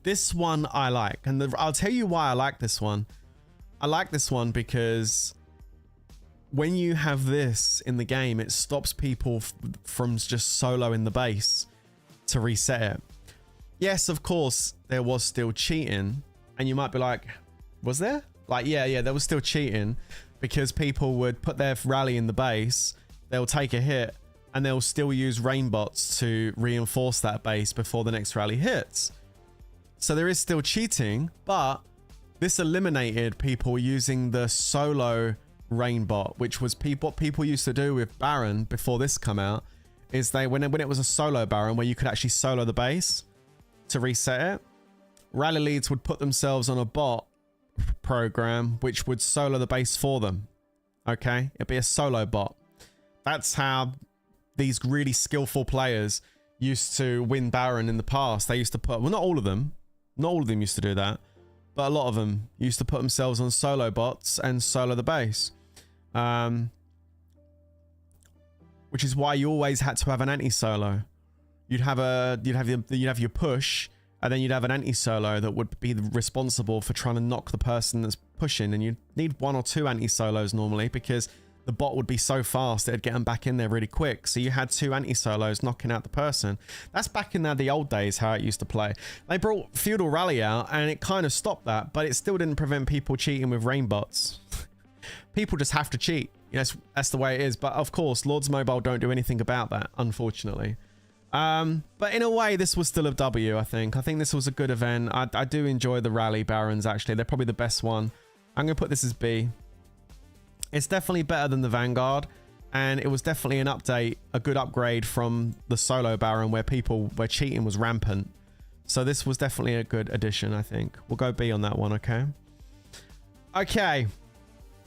This one, I like. And I'll tell you why I like this one. I like this one because when you have this in the game, it stops people from just soloing the base to reset it. Yes, of course, there was still cheating. And you might be like, was there? Like, yeah, there was still cheating because people would put their rally in the base, they'll take a hit, and they'll still use rain bots to reinforce that base before the next rally hits. So there is still cheating, but this eliminated people using the solo rain bot, which was what people used to do with Baron before this come out, is when it was a solo Baron where you could actually solo the base to reset it. rally leads would put themselves on a bot program which would solo the base for them. Okay, it'd be a solo bot. That's how these really skillful players used to win Baron in the past. They used to put, well, not all of them used to do that, but a lot of them used to put themselves on solo bots and solo the base. Which is why you always had to have an anti-solo. You'd have your push, and then you'd have an anti-solo that would be responsible for trying to knock the person that's pushing, and you'd need 1 or 2 anti-solos normally because the bot would be so fast it'd get them back in there really quick. So you had 2 anti-solos knocking out the person. That's back in the old days how it used to play. They brought Feudal Rally out and it kind of stopped that, but it still didn't prevent people cheating with rain bots. People just have to cheat. You know, that's the way it is. But of course, Lords Mobile don't do anything about that, unfortunately. But in a way, this was still a W, I think. I think this was a good event. I do enjoy the Rally Barons, actually. They're probably the best one. I'm going to put this as B. It's definitely better than the Vanguard, and it was definitely an update, a good upgrade from the solo Baron where cheating was rampant. So this was definitely a good addition, I think. We'll go B on that one, okay? Okay.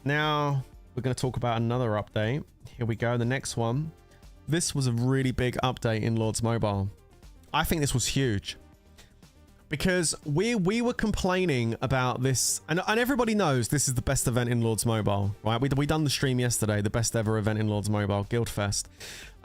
Now we're going to talk about another update. Here we go, the next one. This was a really big update in Lords Mobile. I think this was huge. Because we were complaining about this, and everybody knows this is the best event in Lords Mobile, right? We done the stream yesterday, the best ever event in Lords Mobile, Guildfest.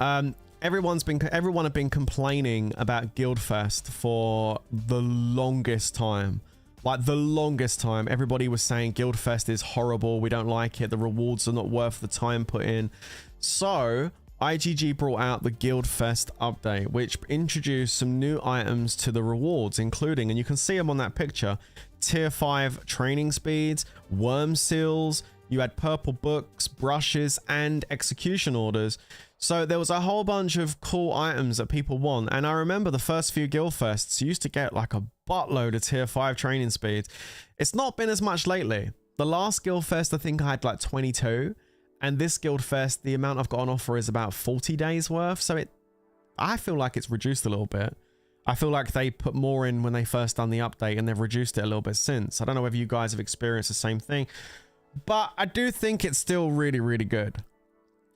Everyone have been complaining about Guildfest for the longest time. Like the longest time, everybody was saying Guildfest is horrible, we don't like it, the rewards are not worth the time put in. So IGG brought out the Guildfest update, which introduced some new items to the rewards, including, and you can see them on that picture, tier 5 training speeds, worm seals, you had purple books, brushes, and execution orders. So there was a whole bunch of cool items that people want. And I remember the first few Guildfests, you used to get like a buttload of tier 5 training speeds. It's not been as much lately. The last Guildfest, I think I had like 22. And this Guildfest, the amount I've got on offer is about 40 days worth. So I feel like it's reduced a little bit. I feel like they put more in when they first done the update and they've reduced it a little bit since. I don't know whether you guys have experienced the same thing, but I do think it's still really, really good.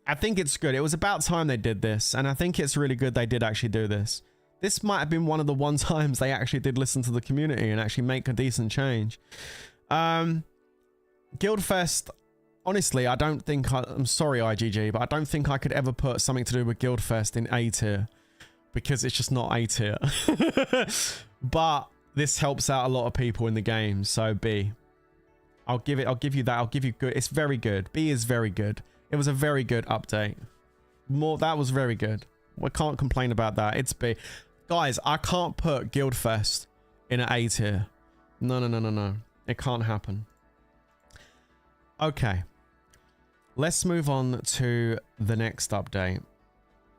I think it's good. It was about time they did this, and I think it's really good they did actually do this. This might have been one of the times they actually did listen to the community and actually make a decent change. Guildfest, honestly, I don't think I'm sorry, IGG, but I don't think I could ever put something to do with Guildfest in A tier because it's just not A tier. But this helps out a lot of people in the game, so B. I'll give you that. I'll give you good. It's very good. B is very good. It was a very good update. That was very good. I can't complain about that. It's B. Guys, I can't put Guildfest in an A tier. No. It can't happen. Okay. Let's move on to the next update.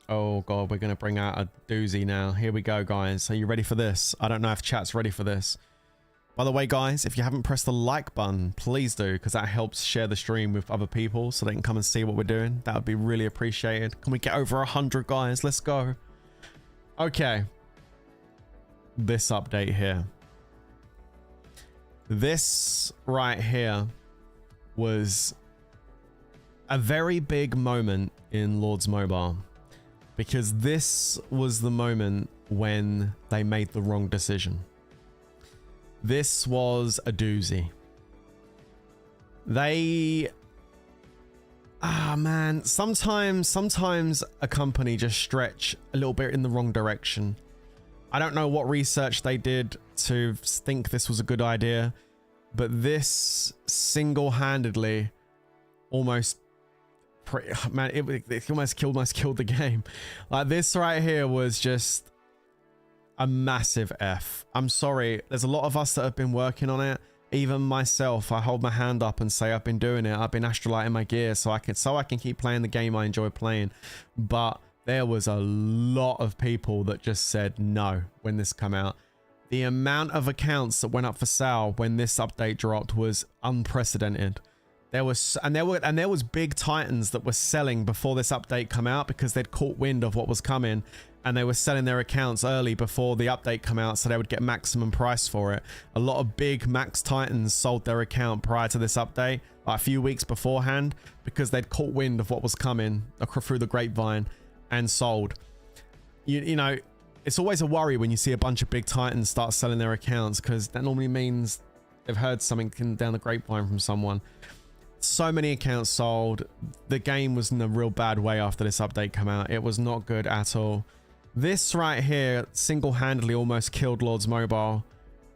Oh god, we're going to bring out a doozy now. Here we go, guys. Are you ready for this? I don't know if chat's ready for this. By the way, guys, if you haven't pressed the like button, please do, because that helps share the stream with other people so they can come and see what we're doing. That would be really appreciated. Can we get over 100, guys? Let's go. Okay. This update here. This right here was a very big moment in Lords Mobile, because this was the moment when they made the wrong decision. This was a doozy. Man, sometimes a company just stretch a little bit in the wrong direction. I don't know what research they did to think this was a good idea, but this single-handedly almost it almost killed the game. Like, this right here was just a massive F. I'm sorry, there's a lot of us that have been working on it. Even myself, I hold my hand up and say I've been doing it. I've been Astraliting my gear so I can keep playing the game I enjoy playing. But there was a lot of people that just said no when this came out. The amount of accounts that went up for sale when this update dropped was unprecedented. There was big titans that were selling before this update come out because they'd caught wind of what was coming, and they were selling their accounts early before the update come out so they would get maximum price for it. A lot of big max titans sold their account prior to this update, like a few weeks beforehand, because they'd caught wind of what was coming through the grapevine and sold. You know, it's always a worry when you see a bunch of big titans start selling their accounts, because that normally means they've heard something down the grapevine from someone. So many accounts sold. The game was in a real bad way after this update came out. It was not good at all. This right here single-handedly almost killed Lords Mobile,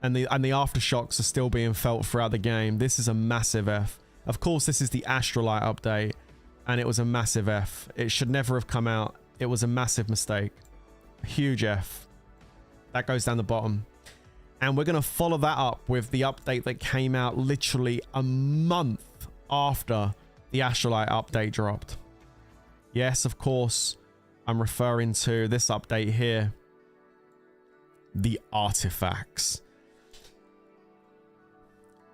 and the aftershocks are still being felt throughout the game. This is a massive F. Of course, this is the Astralite update, and it was a massive F. It should never have come out. It was a massive mistake. A huge F. That goes down the bottom. And we're going to follow that up with the update that came out literally a month after the Astralite update dropped. Yes, of course, I'm referring to this update here. The artifacts.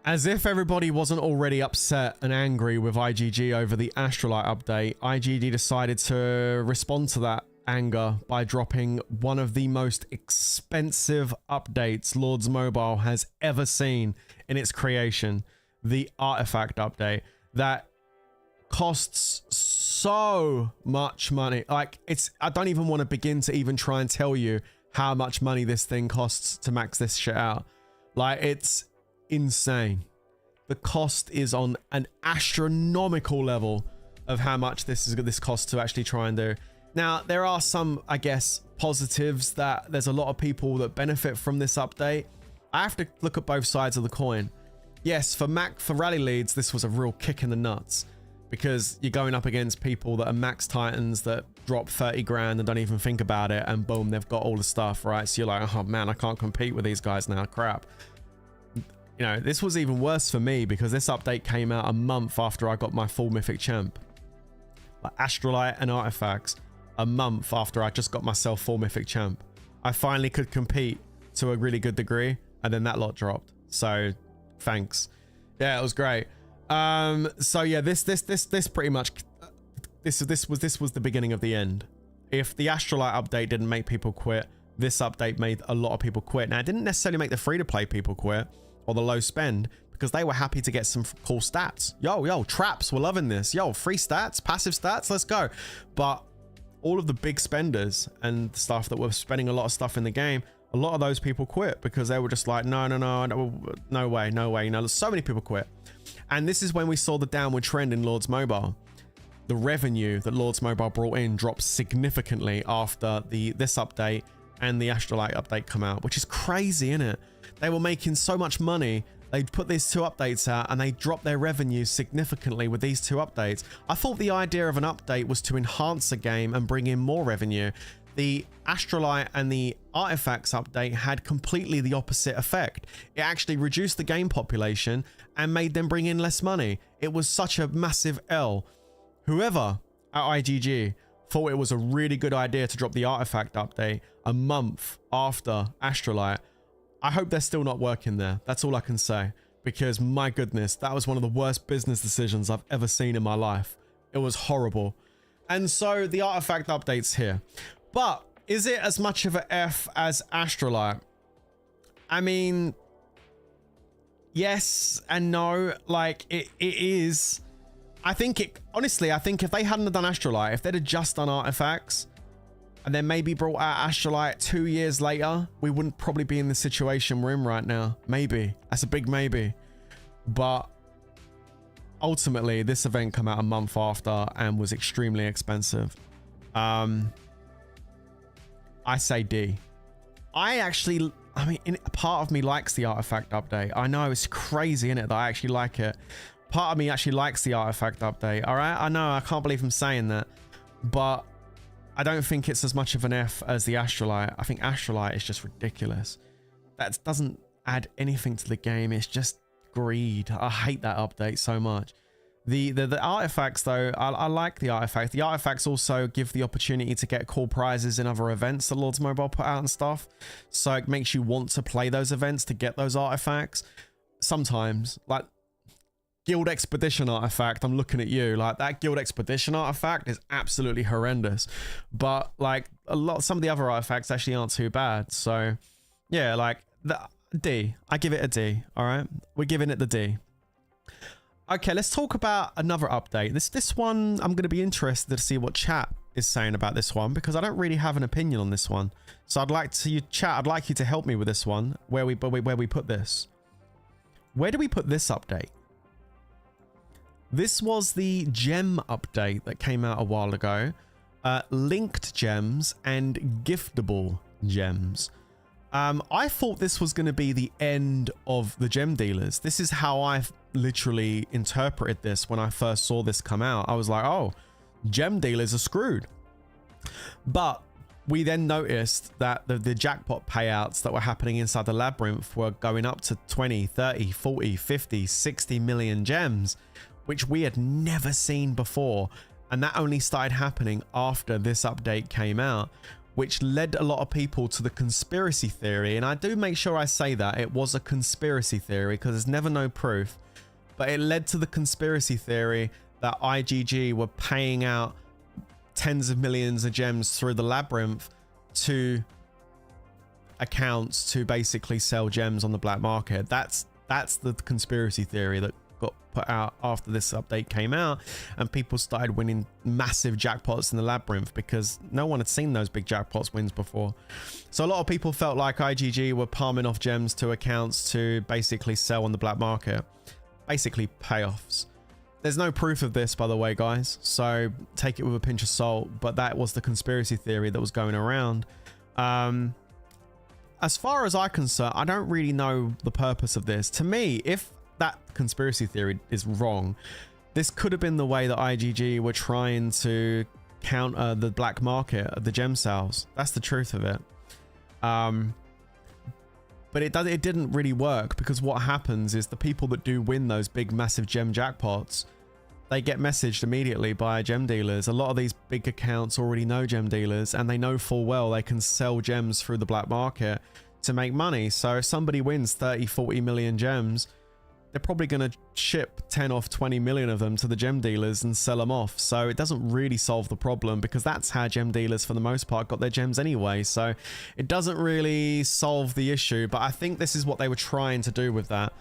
As if everybody wasn't already upset and angry with IGG over the Astralite update, IGG decided to respond to that anger by dropping one of the most expensive updates Lords Mobile has ever seen in its creation. The artifact update that costs so much money. Like, I don't even want to begin to even try and tell you how much money this thing costs to max this shit out. Like, it's insane. The cost is on an astronomical level of how much this costs to actually try and do. Now, there are some, I guess, positives that there's a lot of people that benefit from this update. I have to look at both sides of the coin. Yes, for rally leads, this was a real kick in the nuts, because you're going up against people that are max titans that drop 30 grand and don't even think about it, and boom, they've got all the stuff, right? So you're like, oh man, I can't compete with these guys now, crap. You know, this was even worse for me because this update came out a month after I got my full mythic champ. Like Astralite and artifacts, a month after I just got myself full mythic champ. I finally could compete to a really good degree, and then that lot dropped. So thanks. Yeah, it was great. So yeah, this pretty much, this was the beginning of the end. If the Astralite update didn't make people quit, this update made a lot of people quit. Now, it didn't necessarily make the free-to-play people quit or the low spend, because they were happy to get some cool stats. Yo, traps, we're loving this. Yo, free stats, passive stats, let's go. But all of the big spenders and stuff that were spending a lot of stuff in the game, a lot of those people quit because they were just like, no way. You know, so many people quit. And this is when we saw the downward trend in Lords Mobile. The revenue that Lords Mobile brought in dropped significantly after this update and the Astralite update come out, which is crazy, isn't it? They were making so much money. They put these two updates out and they dropped their revenue significantly with these two updates. I thought the idea of an update was to enhance a game and bring in more revenue. The Astralite and the Artifacts update had completely the opposite effect. It actually reduced the game population and made them bring in less money. It was such a massive L. Whoever at IGG thought it was a really good idea to drop the Artifact update a month after Astralite, I hope they're still not working there. That's all I can say. Because my goodness, that was one of the worst business decisions I've ever seen in my life. It was horrible. And so the Artifact update's here. But is it as much of an F as Astralite? I mean, yes and no. Like, it is. I think honestly, I think if they hadn't have done Astralite, if they'd have just done Artifacts, and then maybe brought out Astralite 2 years later, we wouldn't probably be in the situation we're in right now. Maybe. That's a big maybe. But ultimately, this event came out a month after and was extremely expensive. I say D. I mean, part of me likes the Artifact update. I know, it's crazy, isn't it, that I actually like it. Part of me actually likes the Artifact update, all right? I know, I can't believe I'm saying that. But I don't think it's as much of an F as the Astralite. I think Astralite is just ridiculous. That doesn't add anything to the game. It's just greed. I hate that update so much. The artifacts though, I like the artifacts. The artifacts also give the opportunity to get cool prizes in other events that Lords Mobile put out and stuff. So it makes you want to play those events to get those artifacts. Sometimes, like Guild Expedition artifact, I'm looking at you, like that Guild Expedition artifact is absolutely horrendous. But like some of the other artifacts actually aren't too bad. So yeah, like the D, I give it a D. All right, we're giving it the D. Okay, let's talk about another update. This one, I'm going to be interested to see what chat is saying about this one, because I don't really have an opinion on this one. So I'd like to, chat, I'd like you to help me with this one, where we put this. Where do we put this update? This was the gem update that came out a while ago. Linked gems and giftable gems. I thought this was going to be the end of the gem dealers. This is how I literally interpreted this when I first saw this come out. I was like, oh, gem dealers are screwed. But we then noticed that the jackpot payouts that were happening inside the labyrinth were going up to 20, 30, 40, 50, 60 million gems, which we had never seen before. And that only started happening after this update came out, which led a lot of people to the conspiracy theory. And I do make sure I say that it was a conspiracy theory, because there's never no proof, but it led to the conspiracy theory that IGG were paying out tens of millions of gems through the labyrinth to accounts to basically sell gems on the black market. That's the conspiracy theory that got put out after this update came out, and people started winning massive jackpots in the labyrinth because no one had seen those big jackpots wins before. So a lot of people felt like IGG were palming off gems to accounts to basically sell on the black market, basically payoffs. There's no proof of this, by the way, guys, so take it with a pinch of salt, but that was the conspiracy theory that was going around. As far as I'm concerned, I don't really know the purpose of this. To me, if that conspiracy theory is wrong, this could have been the way that IGG were trying to counter the black market of the gem sales. That's the truth of it. But it didn't really work, because what happens is the people that do win those big massive gem jackpots, they get messaged immediately by gem dealers. A lot of these big accounts already know gem dealers, and they know full well they can sell gems through the black market to make money. So if somebody wins 30, 40 million gems, they're probably going to ship 10 or 20 million of them to the gem dealers and sell them off. So it doesn't really solve the problem, because that's how gem dealers for the most part got their gems anyway. So it doesn't really solve the issue, but I think this is what they were trying to do with that.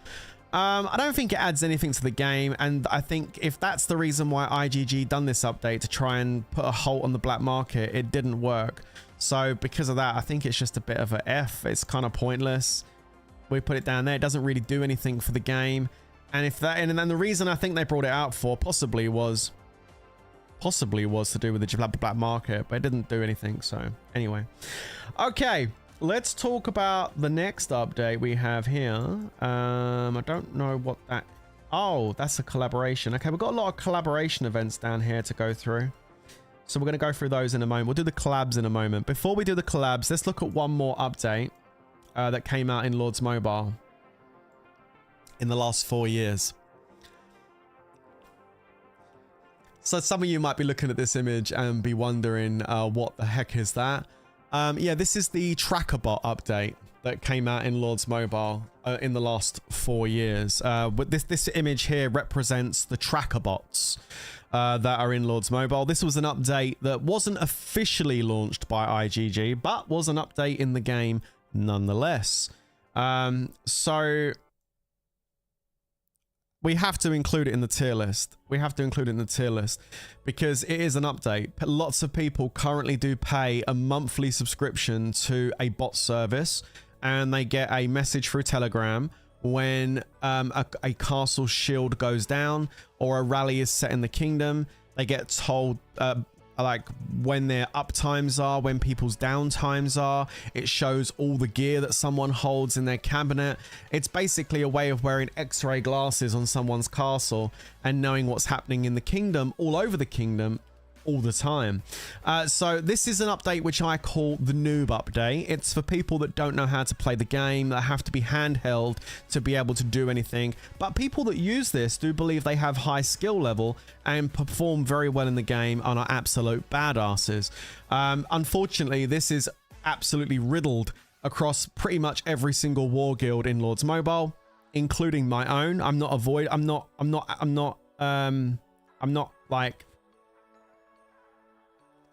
I don't think it adds anything to the game, and I think if that's the reason why IGG done this update to try and put a halt on the black market, it didn't work. So because of that, I think it's just a bit of a F. It's kind of pointless. We put it down there. It doesn't really do anything for the game. And if that, and then the reason I think they brought it out for possibly was to do with the black market, but it didn't do anything. So anyway, okay, let's talk about the next update we have here. I don't know what that. Oh, that's a collaboration. Okay, we've got a lot of collaboration events down here to go through. So we're going to go through those in a moment. We'll do the collabs in a moment. Before we do the collabs, let's look at one more update that came out in Lords Mobile in the last 4 years. So some of you might be looking at this image and be wondering what the heck is that? Yeah, this is the tracker bot update that came out in Lords Mobile in the last 4 years. But this image here represents the tracker bots that are in Lords Mobile. This was an update that wasn't officially launched by IGG, but was an update in the game nonetheless. So we have to include it in the tier list. We have to include it in the tier list because it is an update. Lots of people currently do pay a monthly subscription to a bot service, and they get a message through Telegram when a castle shield goes down or a rally is set in the kingdom. They get told like when their up times are, when people's down times are. It shows all the gear that someone holds in their cabinet. It's basically a way of wearing x-ray glasses on someone's castle and knowing what's happening in the kingdom, all over the kingdom, all the time. So this is an update which I call the noob update. It's for people that don't know how to play the game, that have to be handheld to be able to do anything. But people that use this do believe they have high skill level and perform very well in the game and are absolute badasses. Unfortunately, this is absolutely riddled across pretty much every single war guild in Lords Mobile, including my own. I'm not like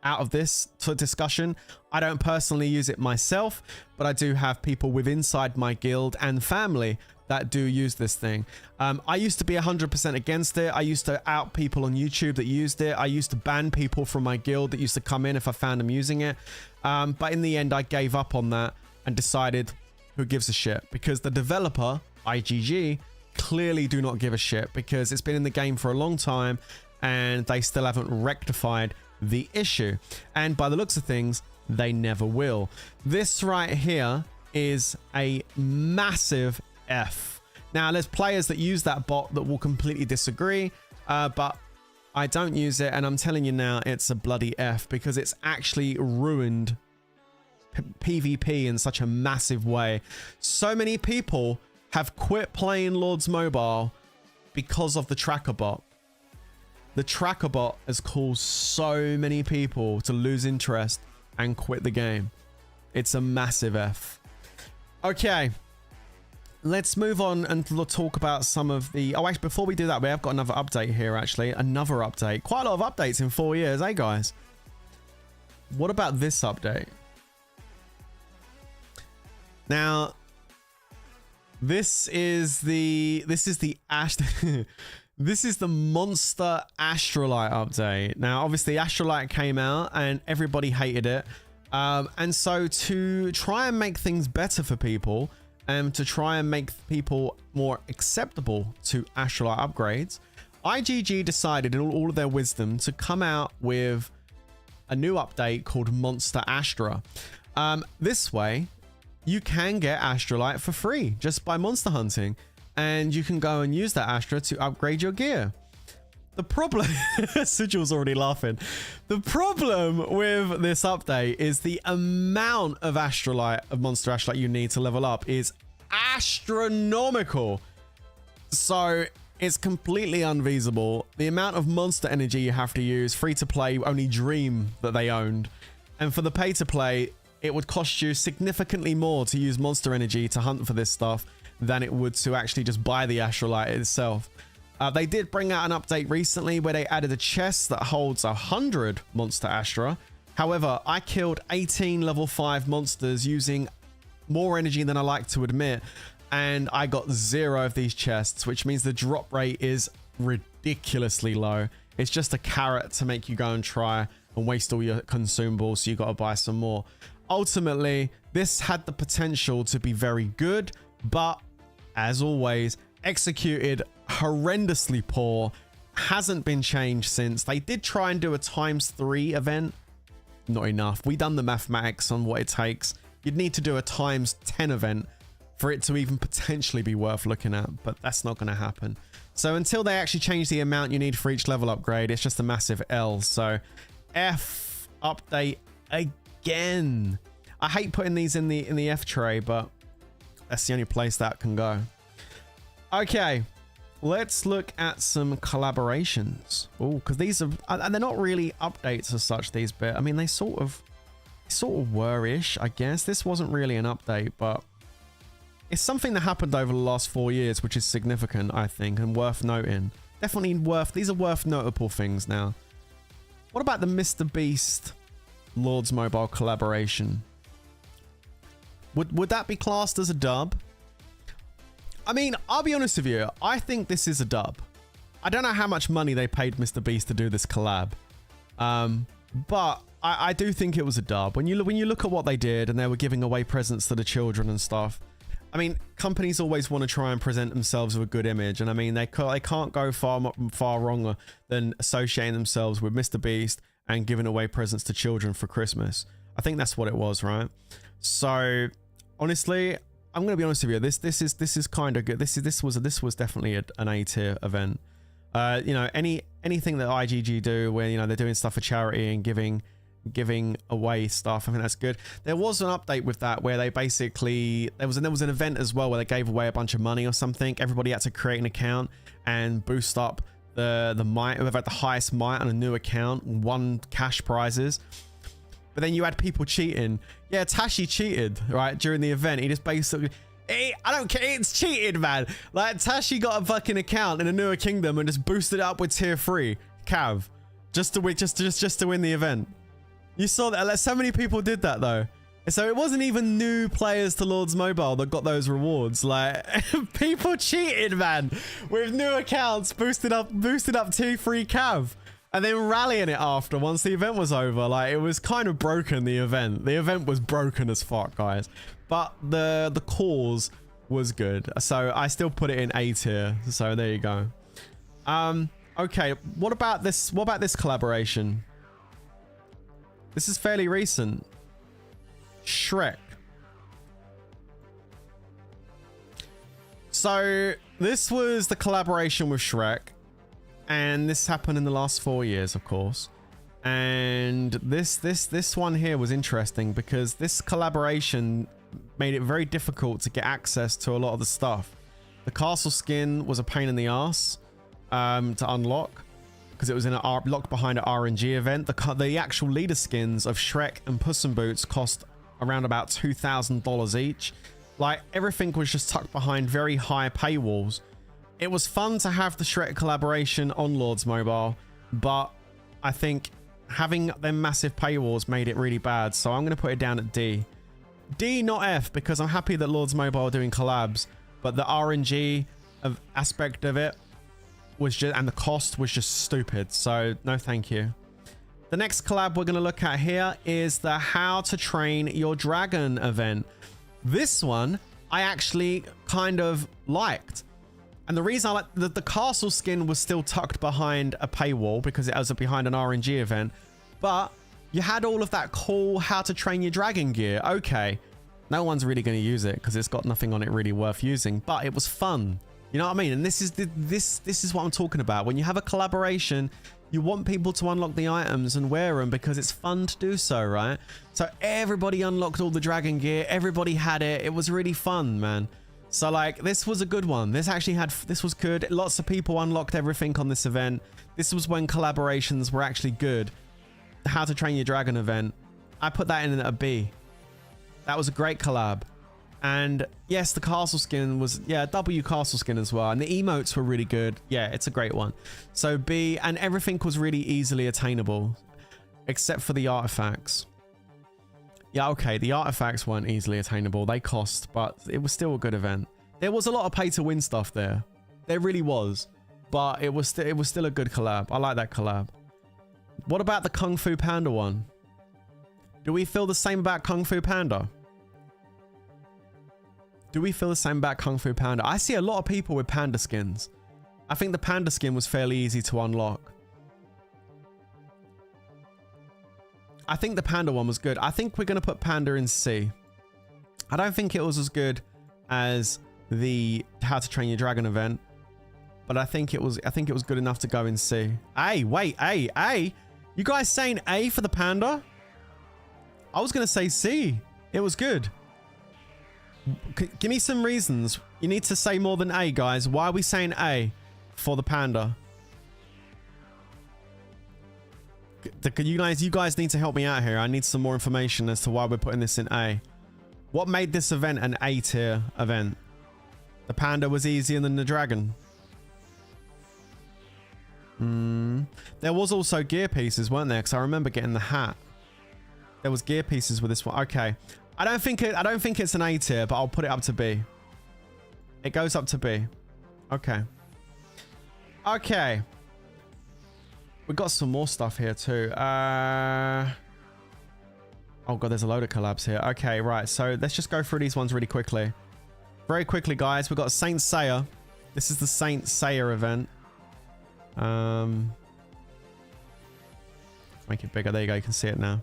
out of this discussion. I don't personally use it myself, but I do have people with inside my guild and family that do use this thing. I used to be 100% against it. I used to out people on YouTube that used it. I used to ban people from my guild that used to come in if I found them using it. But in the end, I gave up on that and decided, who gives a shit? Because the developer, IGG, clearly do not give a shit, because it's been in the game for a long time and they still haven't rectified the issue. And by the looks of things, they never will. This right here is a massive F. Now, there's players that use that bot that will completely disagree, but I don't use it, and I'm telling you now, it's a bloody F, because it's actually ruined PvP in such a massive way. So many people have quit playing Lords Mobile because of the tracker bot. The tracker bot has caused so many people to lose interest and quit the game. It's a massive F. Okay, let's move on and talk about some of the... Oh, actually, before we do that, we have got another update here, actually. Another update. Quite a lot of updates in 4 years, eh, guys? What about this update? Now, this is the this is the Monster Astralite update. Now, obviously, Astralite came out and everybody hated it. And so to try and make things better for people, and to try and make people more acceptable to Astralite upgrades, IGG decided in all of their wisdom to come out with a new update called Monster Astra. This way, you can get Astralite for free just by monster hunting, and you can go and use that Astra to upgrade your gear. The problem, Sigil's already laughing. The problem with this update is the amount of Astralite, of Monster Astralite you need to level up is astronomical. So it's completely unfeasible. The amount of monster energy you have to use, free to play, only dream that they owned. And for the pay to play, it would cost you significantly more to use monster energy to hunt for this stuff than it would to actually just buy the Astralite itself. They did bring out an update recently where they added a chest that holds 100 Monster Astra. However, I killed 18 level 5 monsters using more energy than I like to admit, and I got 0 of these chests, which means the drop rate is ridiculously low. It's just a carrot to make you go and try and waste all your consumables, so you got to buy some more. Ultimately, this had the potential to be very good, but as always, executed horrendously poor. Hasn't been changed since. They did try and do a ×3 event. Not enough. We done the mathematics on what it takes. You'd need to do a ×10 event for it to even potentially be worth looking at, but that's not going to happen. So until they actually change the amount you need for each level upgrade, it's just a massive L. So F update again. I hate putting these in the F tray, but that's the only place that can go. Okay, let's look at some collaborations. Oh, because these are, and they're not really updates as such, these bit. I mean, they sort of were-ish, I guess. This wasn't really an update, but it's something that happened over the last 4 years, which is significant, I think, and worth noting. Definitely worth, these are worth notable things now. What about the Mr. Beast Lords Mobile collaboration? Would that be classed as a dub? I mean, I'll be honest with you. I think this is a dub. I don't know how much money they paid Mr. Beast to do this collab. But I do think it was a dub. When you look at what they did, and they were giving away presents to the children and stuff. I mean, companies always want to try and present themselves with a good image. And I mean, they can't go far wrong than associating themselves with Mr. Beast and giving away presents to children for Christmas. I think that's what it was, right? So, honestly, I'm gonna be honest with you. This is kind of good. This was definitely an A tier event. You know, anything that IGG do where, you know, they're doing stuff for charity and giving away stuff, I think that's good. There was an update with that where they basically there was an event as well where they gave away a bunch of money or something. Everybody had to create an account and boost up the might, whoever had the highest might on a new account, won cash prizes. But then you had people cheating. Yeah, Tashi cheated, right, during the event. He just basically... I don't care, it's cheated, man. Like, Tashi got a fucking account in a newer kingdom and just boosted it up with tier 3 cav. Just to win the event. You saw that. Like, so many people did that though. So it wasn't even new players to Lords Mobile that got those rewards. Like, people cheated, man, with new accounts, boosted up tier 3 cav, and then rallying it after once the event was over. Like, it was kind of broken, the event. The event was broken as fuck, guys. But the cause was good. So I still put it in A tier. So there you go. Okay, what about this collaboration? This is fairly recent. Shrek. So this was the collaboration with Shrek, and this happened in the last 4 years, of course. And this one here was interesting because this collaboration made it very difficult to get access to a lot of the stuff. The castle skin was a pain in the ass to unlock because it was in a locked behind an RNG event. The actual leader skins of Shrek and Puss in Boots cost around about $2,000 each. Like, everything was just tucked behind very high paywalls. It was fun to have the Shrek collaboration on Lords Mobile, but I think having them massive paywalls made it really bad. So I'm going to put it down at D. D, not F, because I'm happy that Lords Mobile are doing collabs, but the RNG aspect of it was just, and the cost was just stupid. So no thank you. The next collab we're going to look at here is the How to Train Your Dragon event. This one I actually kind of liked. And the reason I like the castle skin was still tucked behind a paywall because it was behind an RNG event. But you had all of that cool How to Train Your Dragon gear. Okay, no one's really going to use it because it's got nothing on it really worth using. But it was fun. You know what I mean? And this is what I'm talking about. When you have a collaboration, you want people to unlock the items and wear them because it's fun to do so, right? So everybody unlocked all the dragon gear. Everybody had it. It was really fun, man. So like, this was a good one. This was good. Lots of people unlocked everything on this event. This was when collaborations were actually good. The How to Train Your Dragon event, I put that in at a B. That was a great collab. And yes, the castle skin was, yeah, W castle skin as well. And the emotes were really good. Yeah, it's a great one. So B, and everything was really easily attainable, except for the artifacts. Yeah, okay, the artifacts weren't easily attainable. They cost, but it was still a good event. There was a lot of pay to win stuff there. There really was. But it was still a good collab. I like that collab. What about the Kung Fu Panda one? Do we feel the same about Kung Fu Panda? Do we feel the same about Kung Fu Panda? I see a lot of people with panda skins. I think the panda skin was fairly easy to unlock. I think the panda one was good. I think we're going to put panda in C. I don't think it was as good as the How to Train Your Dragon event, but I think it was good enough to go in C. A, wait, A. You guys saying A for the panda? I was going to say C. It was good. Give me some reasons. You need to say more than A, guys. Why are we saying A for the panda? You guys need to help me out here. I need some more information as to why we're putting this in A. What made this event an A tier event? The panda was easier than the dragon. There was also gear pieces, weren't there? Because I remember getting the hat. There was gear pieces with this one. Okay. I don't think it's an A tier, but I'll put it up to B. It goes up to B. Okay. Okay. We've got some more stuff here too. Oh god, there's a load of collabs here. Okay, right. So let's just go through these ones really quickly. Very quickly, guys. We've got Saint Seiya. This is the Saint Seiya event. Make it bigger. There you go. You can see it now.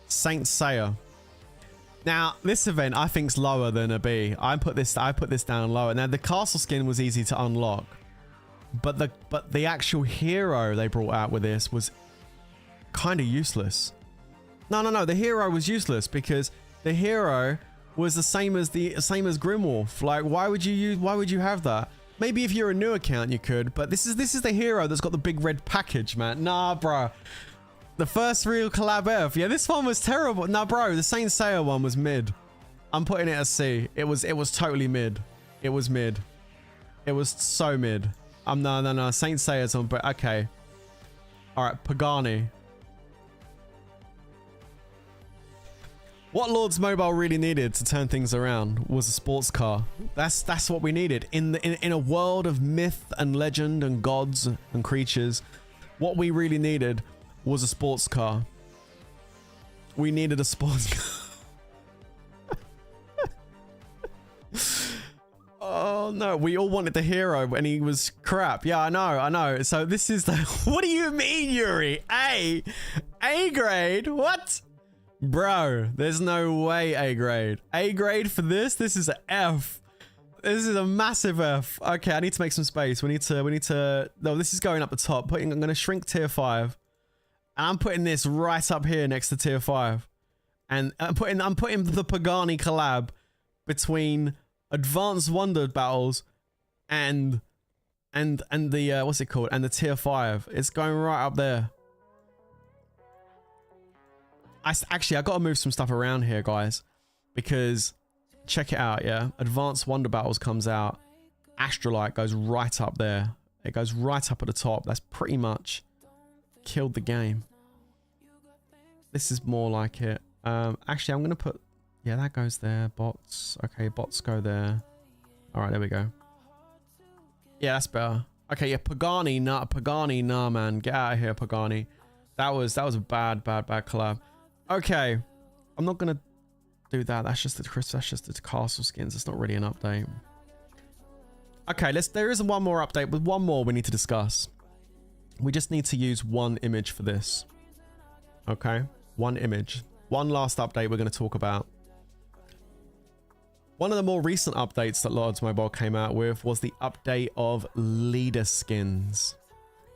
Saint Seiya. Now, this event I think is lower than a B. I put this down lower. Now, the castle skin was easy to unlock, but the actual hero they brought out with this was kind of useless. No. The hero was useless because the hero was the same as Grimwolf. Like, why would you have that? Maybe if you're a new account you could, but this is the hero that's got the big red package, man. Nah, bro. The first real collab ever. Yeah, this one was terrible. Nah, bro, the Saint Seiya one was mid. I'm putting it as C. It was totally mid. It was mid. It was so mid. No. Saint Seiya's on, but okay. All right, Pagani. What Lords Mobile really needed to turn things around was a sports car. That's what we needed in a world of myth and legend and gods and creatures. What we really needed was a sports car. We needed a sports car. Oh no, we all wanted the hero and he was crap. Yeah, I know. So this is the... What do you mean, Yuri? A grade? What? Bro, there's no way A grade. A grade for this? This is an F. This is a massive F. Okay, I need to make some space. We need to... No, this is going up the top. I'm going to shrink tier 5. And I'm putting this right up here next to tier 5. And I'm putting the Pagani collab between Advanced Wonder battles and the what's it called? And the tier 5. It's going right up there. Actually, I got to move some stuff around here, guys, because check it out, yeah? Advanced Wonder Battles comes out. Astralite goes right up there. It goes right up at the top. That's pretty much killed the game. This is more like it. Actually, I'm going to put... Yeah, that goes there. Bots. Okay, bots go there. All right, there we go. Yeah, that's better. Okay, yeah, Pagani, nah, man. Get out of here, Pagani. That was a bad collab. Okay, I'm not gonna do that. That's just the castle skins. It's not really an update. Okay, there is one more update, but one more we need to discuss. We just need to use one image for this. Okay, one image. One last update we're going to talk about. One of the more recent updates that Lords Mobile came out with was the update of leader skins.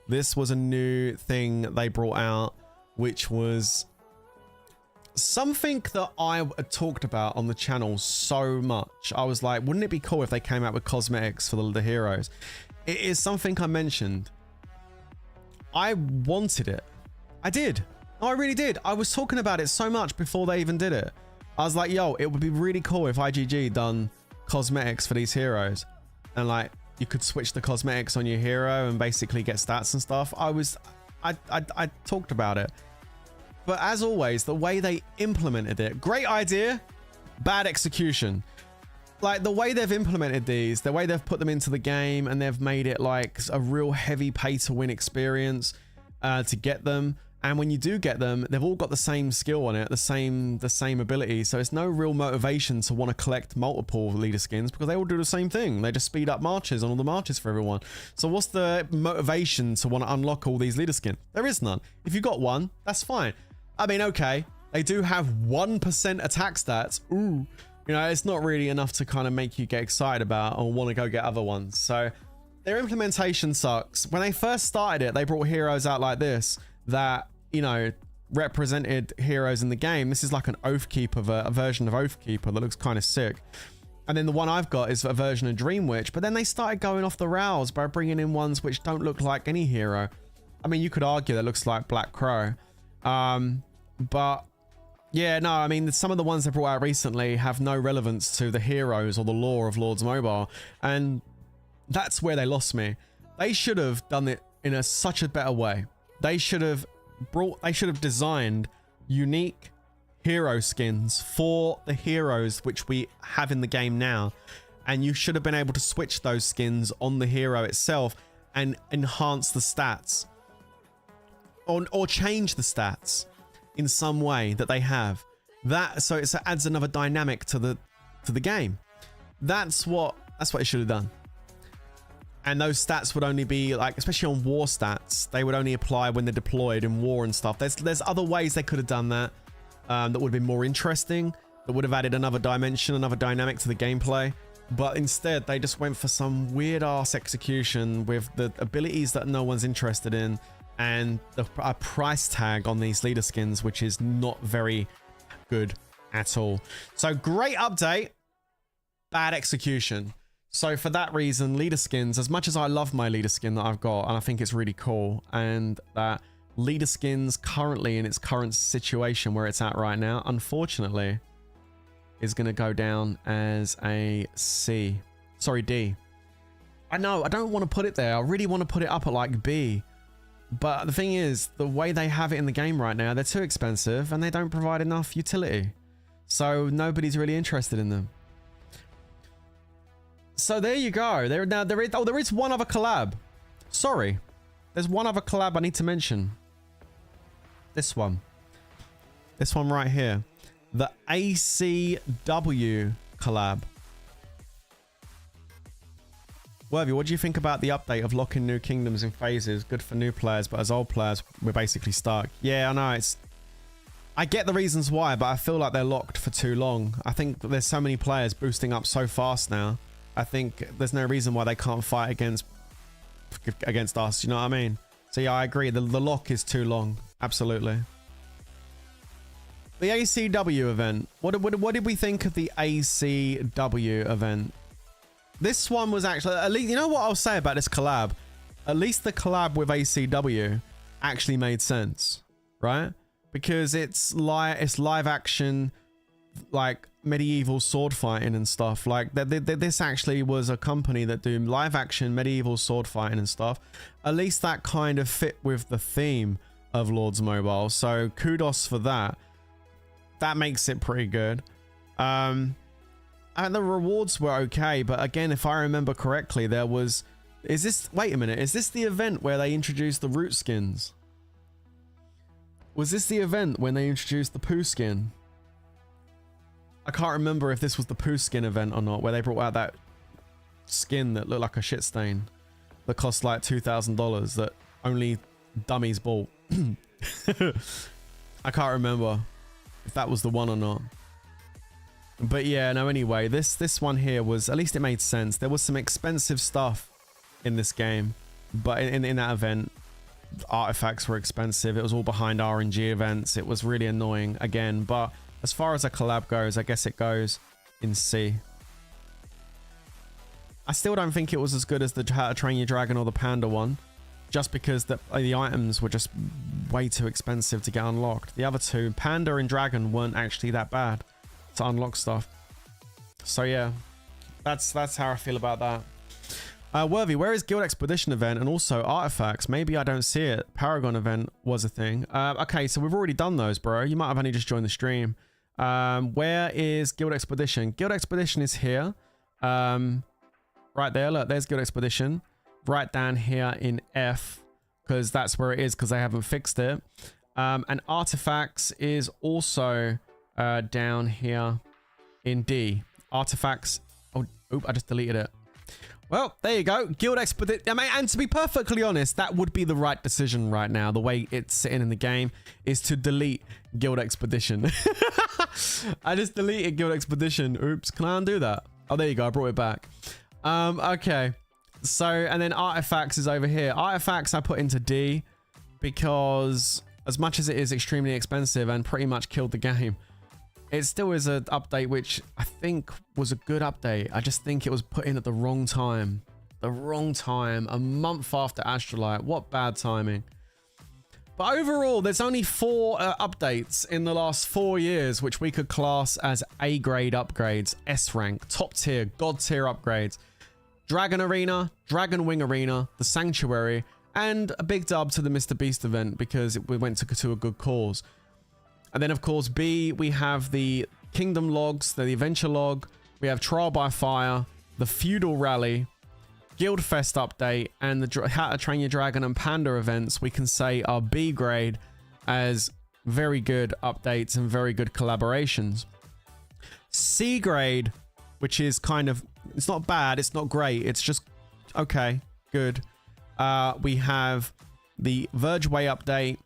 This was a new thing they brought out, which was something that I talked about on the channel so much. I was like, wouldn't it be cool if they came out with cosmetics for the heroes? It is something I mentioned. I wanted it. I did. No, I really did. I was talking about it so much before they even did it. I was like, yo, it would be really cool if IGG done cosmetics for these heroes. And like, you could switch the cosmetics on your hero and basically get stats and stuff. I talked about it. But as always, the way they implemented it, great idea, bad execution. Like the way they've implemented these, the way they've put them into the game and they've made it like a real heavy pay to win experience to get them. And when you do get them, they've all got the same skill on it, the same ability. So it's no real motivation to want to collect multiple leader skins because they all do the same thing. They just speed up marches on all the marches for everyone. So what's the motivation to want to unlock all these leader skins? There is none. If you got one, that's fine. I mean, okay, they do have 1% attack stats. Ooh, you know, it's not really enough to kind of make you get excited about or want to go get other ones. So their implementation sucks. When they first started it, they brought heroes out like this that, you know, represented heroes in the game. This is like an Oathkeeper, a version of Oathkeeper that looks kind of sick. And then the one I've got is a version of Dream Witch. But then they started going off the rails by bringing in ones which don't look like any hero. I mean, you could argue that looks like Black Crow. But yeah, no, I mean, some of the ones they brought out recently have no relevance to the heroes or the lore of Lords Mobile. And that's where they lost me. They should have done it in such a better way. They should have designed unique hero skins for the heroes which we have in the game now. And you should have been able to switch those skins on the hero itself and enhance the stats. Or change the stats in some way that they have. So it adds another dynamic to the game. That's what it should have done. And those stats would only be like, especially on war stats, they would only apply when they're deployed in war and stuff. There's other ways they could have done that that would have been more interesting, that would have added another dimension, another dynamic to the gameplay. But instead, they just went for some weird ass execution with the abilities that no one's interested in and a price tag on these leader skins, which is not very good at all. So great update, bad execution. So for that reason, leader skins, as much as I love my leader skin that I've got, and I think it's really cool, and that leader skins currently in its current situation where it's at right now, unfortunately, is going to go down as a C. Sorry, D. I know, I don't want to put it there. I really want to put it up at like B. But the thing is, the way they have it in the game right now, they're too expensive and they don't provide enough utility. So nobody's really interested in them. So there you go. There is one other collab. Sorry. There's one other collab I need to mention. This one. This one right here. The ACW collab. Worthy, what do you think about the update of locking new kingdoms in phases? Good for new players, but as old players, we're basically stuck. Yeah, I know. I get the reasons why, but I feel like they're locked for too long. I think there's so many players boosting up so fast now. I think there's no reason why they can't fight against us. You know what I mean? So yeah, I agree. The lock is too long. Absolutely. The ACW event. What did we think of the ACW event? This one was actually, at least, you know what I'll say about this collab? At least the collab with ACW actually made sense, right? Because it's live action, like medieval sword fighting and stuff. Like this actually was a company that do live action medieval sword fighting and stuff. At least that kind of fit with the theme of Lords Mobile. So kudos for that. That makes it pretty good. And the rewards were okay, but again, if I remember correctly, there was... wait a minute, is this the event where they introduced the root skins? Was this the event when they introduced the poo skin? I can't remember if this was the poo skin event or not, where they brought out that skin that looked like a shit stain that cost like $2,000 that only dummies bought. I can't remember if that was the one or not. But yeah, no, anyway, this one here was, at least it made sense. There was some expensive stuff in this game, but in that event, artifacts were expensive. It was all behind RNG events. It was really annoying again, but as far as a collab goes, I guess it goes in C. I still don't think it was as good as the How to Train Your Dragon or the Panda one, just because the items were just way too expensive to get unlocked. The other two, Panda and Dragon, weren't actually that bad to unlock stuff. So yeah, that's how I feel about that. Worthy, where is Guild Expedition event and also artifacts? Maybe I don't see it. Paragon event was a thing. Okay, so we've already done those, bro. You might have only just joined the stream. Where is Guild Expedition? Guild Expedition is here. Right there, look, there's Guild Expedition. Right down here in F, because that's where it is, because they haven't fixed it. And artifacts is also down here in D. Artifacts. Oh, oop, I just deleted it. Well, there you go. Guild Expedition. I mean, and to be perfectly honest, that would be the right decision right now. The way it's sitting in the game is to delete Guild Expedition. I just deleted Guild Expedition. Oops, can I undo that? Oh, there you go. I brought it back. Okay. So, and then artifacts is over here. Artifacts I put into D because as much as it is extremely expensive and pretty much killed the game, it still is an update which I think was a good update. I just think it was put in at the wrong time. The wrong time. A month after Astralite. What bad timing. But overall, there's only 4 updates in the last 4 years which we could class as A-grade upgrades, S-rank, top tier, god tier upgrades. Dragon Arena, Dragon Wing Arena, the Sanctuary, and a big dub to the Mr. Beast event because we went to a good cause. And then, of course, B, we have the Kingdom Logs, the Adventure Log. We have Trial by Fire, the Feudal Rally, Guild Fest update, and the How to Train Your Dragon and Panda events we can say are B grade as very good updates and very good collaborations. C grade, which is kind of, it's not bad, it's not great, it's just okay, good. We have the Verge Way update.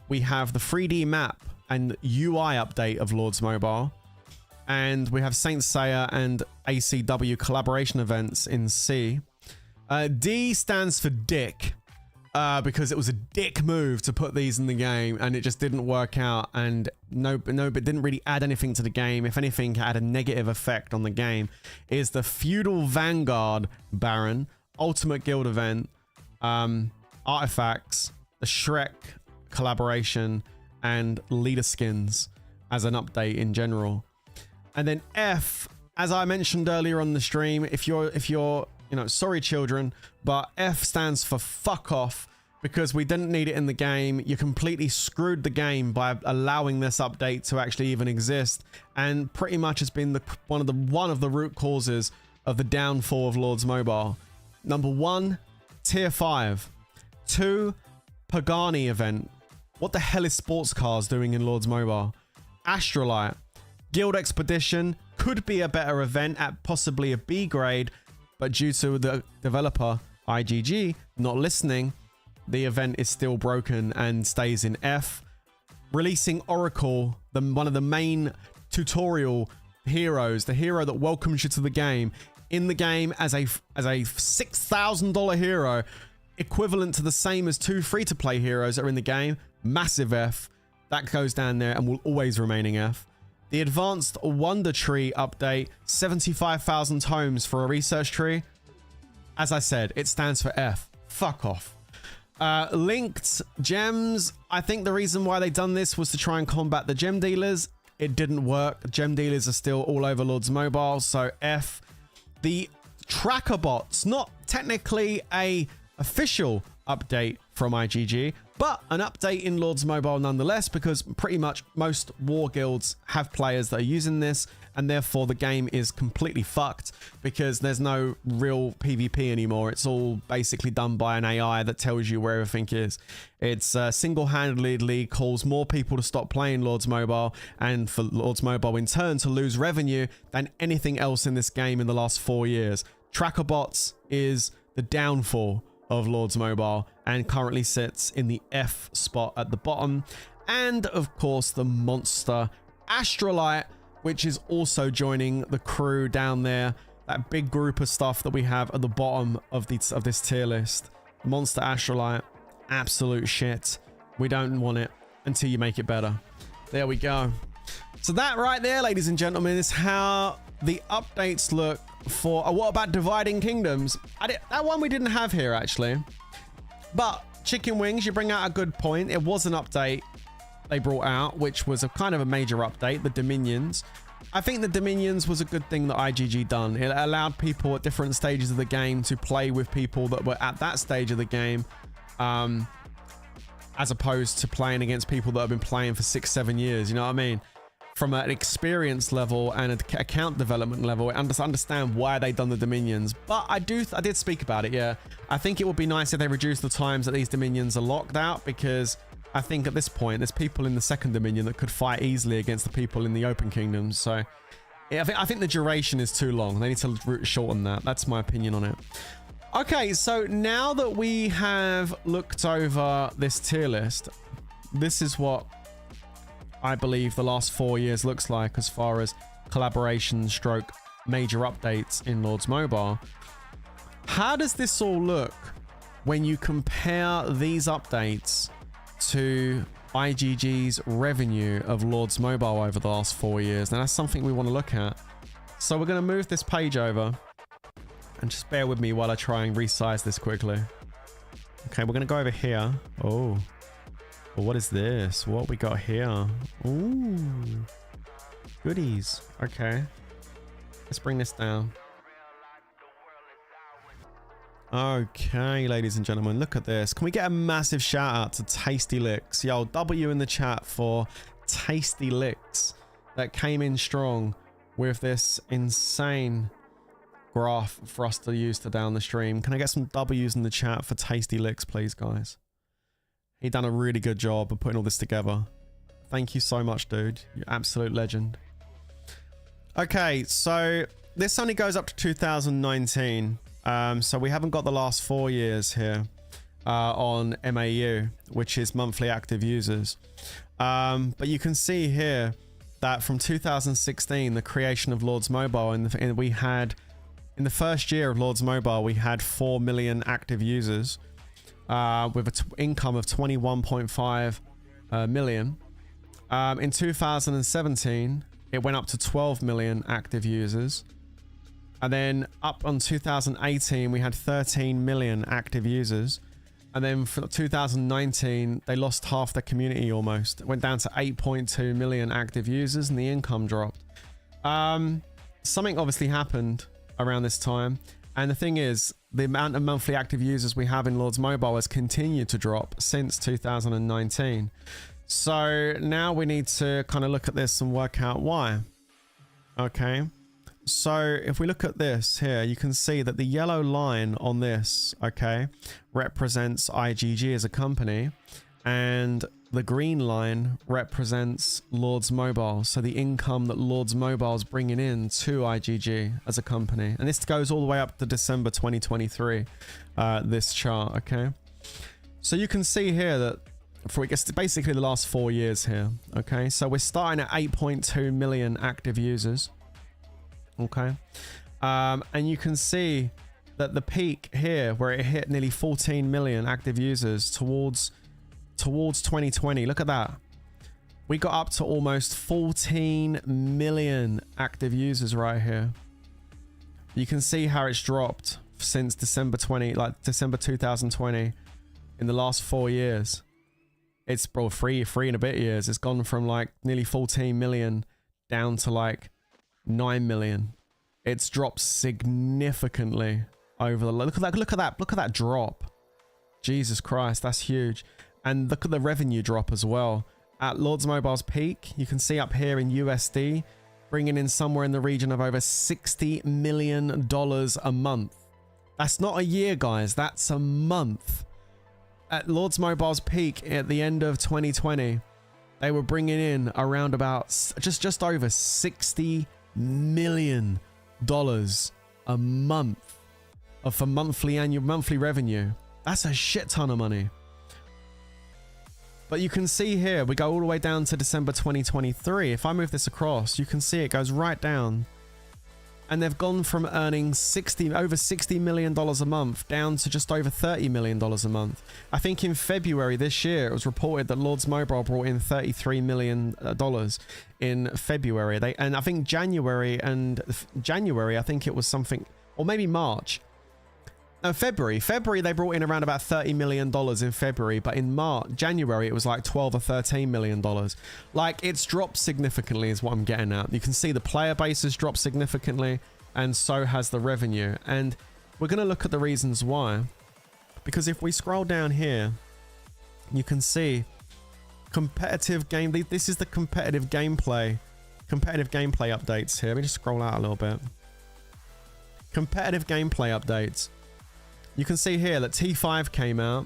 We have the 3D map and UI update of Lords Mobile. And we have Saint Seiya and ACW collaboration events in C. D stands for dick, because it was a dick move to put these in the game and it just didn't work out, and but didn't really add anything to the game. If anything, had a negative effect on the game. Is the Feudal Vanguard Baron, Ultimate Guild event, artifacts, the Shrek collaboration, and leader skins as an update in general. And then F, as I mentioned earlier on the stream, if you're you know, sorry children, but F stands for fuck off, because we didn't need it in the game. You completely screwed the game by allowing this update to actually even exist, and pretty much has been one of the root causes of the downfall of Lords Mobile. Number 1, tier 5. 2, Pagani event. What the hell is sports cars doing in Lords Mobile? Astralite. Guild Expedition could be a better event at possibly a B grade, but due to the developer IGG not listening, the event is still broken and stays in F. Releasing Oracle, one of the main tutorial heroes, the hero that welcomes you to the game, in the game as a $6,000 hero, equivalent to the same as 2 free-to-play heroes that are in the game. Massive F. That goes down there and will always remain in F. The Advanced Wonder Tree update, 75,000 tomes for a research tree. As I said, it stands for F. Fuck off. Linked gems. I think the reason why they done this was to try and combat the gem dealers. It didn't work. Gem dealers are still all over Lords Mobile, so F. The tracker bots, not technically a official update from IGG, but an update in Lords Mobile nonetheless, because pretty much most war guilds have players that are using this, and therefore the game is completely fucked because there's no real PvP anymore. It's all basically done by an AI that tells you where everything is. It's single-handedly calls more people to stop playing Lords Mobile, and for Lords Mobile in turn to lose revenue than anything else in this game in the last 4 years. Tracker bots is the downfall of Lords Mobile and currently sits in the F spot at the bottom. And of course the monster Astralite, which is also joining the crew down there, that big group of stuff that we have at the bottom of this tier list. Monster Astralite, absolute shit. We don't want it until you make it better. There we go. So that right there, ladies and gentlemen, is how the updates look for what about Dividing Kingdoms. That one we didn't have here actually, but Chicken Wings, you bring out a good point. It was an update they brought out, which was a kind of a major update, the Dominions. I think the Dominions was a good thing that IGG done. It allowed people at different stages of the game to play with people that were at that stage of the game, as opposed to playing against people that have been playing for 6-7 years. You know what I mean? From an experience level and an account development level, I understand why they done the Dominions. But I did speak about it, yeah. I think it would be nice if they reduced the times that these Dominions are locked out, because I think at this point there's people in the second Dominion that could fight easily against the people in the open kingdoms. So yeah, I think the duration is too long. They need to shorten that. That's my opinion on it. Okay, so now that we have looked over this tier list, this is what I believe the last 4 years looks like as far as collaboration stroke major updates in Lords Mobile. How does this all look when you compare these updates to IGG's revenue of Lords Mobile over the last 4 years? Now that's something we want to look at. So we're going to move this page over and just bear with me while I try and resize this quickly. Okay, we're going to go over here. Oh. Well, what is this? What we got here? Ooh, goodies. Okay, let's bring this down. Okay, ladies and gentlemen, look at this. Can we get a massive shout out to Tasty Licks? Yo, W in the chat for Tasty Licks that came in strong with this insane graph for us to use to down the stream. Can I get some W's in the chat for Tasty Licks, please, guys? He done a really good job of putting all this together. Thank you so much, dude. You're absolute legend. Okay, so this only goes up to 2019. So we haven't got the last 4 years here on MAU, which is monthly active users. But you can see here that from 2016, the creation of Lords Mobile, and we had, in the first year of Lords Mobile, we had 4 million active users. With an income of 21.5 million. In 2017, it went up to 12 million active users. And then up on 2018, we had 13 million active users. And then for 2019, they lost half their community almost. It went down to 8.2 million active users and the income dropped. Something obviously happened around this time. And the thing is, the amount of monthly active users we have in Lords Mobile has continued to drop since 2019. So now we need to kind of look at this and work out why. Okay. So if we look at this here, you can see that the yellow line on this, okay, represents IGG as a company, and the green line represents Lords Mobile. So the income that Lords Mobile is bringing in to IGG as a company. And this goes all the way up to December 2023, this chart, okay? So you can see here that for, I guess, basically the last 4 years here, okay? So we're starting at 8.2 million active users. Okay, and you can see that the peak here where it hit nearly 14 million active users towards 2020, look at that, we got up to almost 14 million active users right here. You can see how it's dropped since December 2020 in the last 4 years. It's bro, three and a bit years, it's gone from like nearly 14 million down to like 9 million. It's dropped significantly over the look at that drop. Jesus Christ, that's huge. And look at the revenue drop as well. At Lords Mobile's peak, you can see up here in USD, bringing in somewhere in the region of over $60 million a month. That's not a year, guys, that's a month. At Lords Mobile's peak at the end of 2020, they were bringing in around about just over $60 million a month for monthly revenue. That's a shit ton of money. But you can see here, we go all the way down to December 2023. If I move this across, you can see it goes right down. And they've gone from earning over $60 million a month down to just over $30 million a month. I think in February this year, it was reported that Lords Mobile brought in $33 million in February. And I think January, I think it was something, or maybe March. No, February they brought in around about $30 million in February, but in January it was like $12 or $13 million. Like, it's dropped significantly is what I'm getting at. You can see the player base has dropped significantly, and so has the revenue. And we're going to look at the reasons why. Because if we scroll down here, you can see competitive game. This is the competitive gameplay updates here. Let me just scroll out a little bit. Competitive gameplay updates. You can see here that T5 came out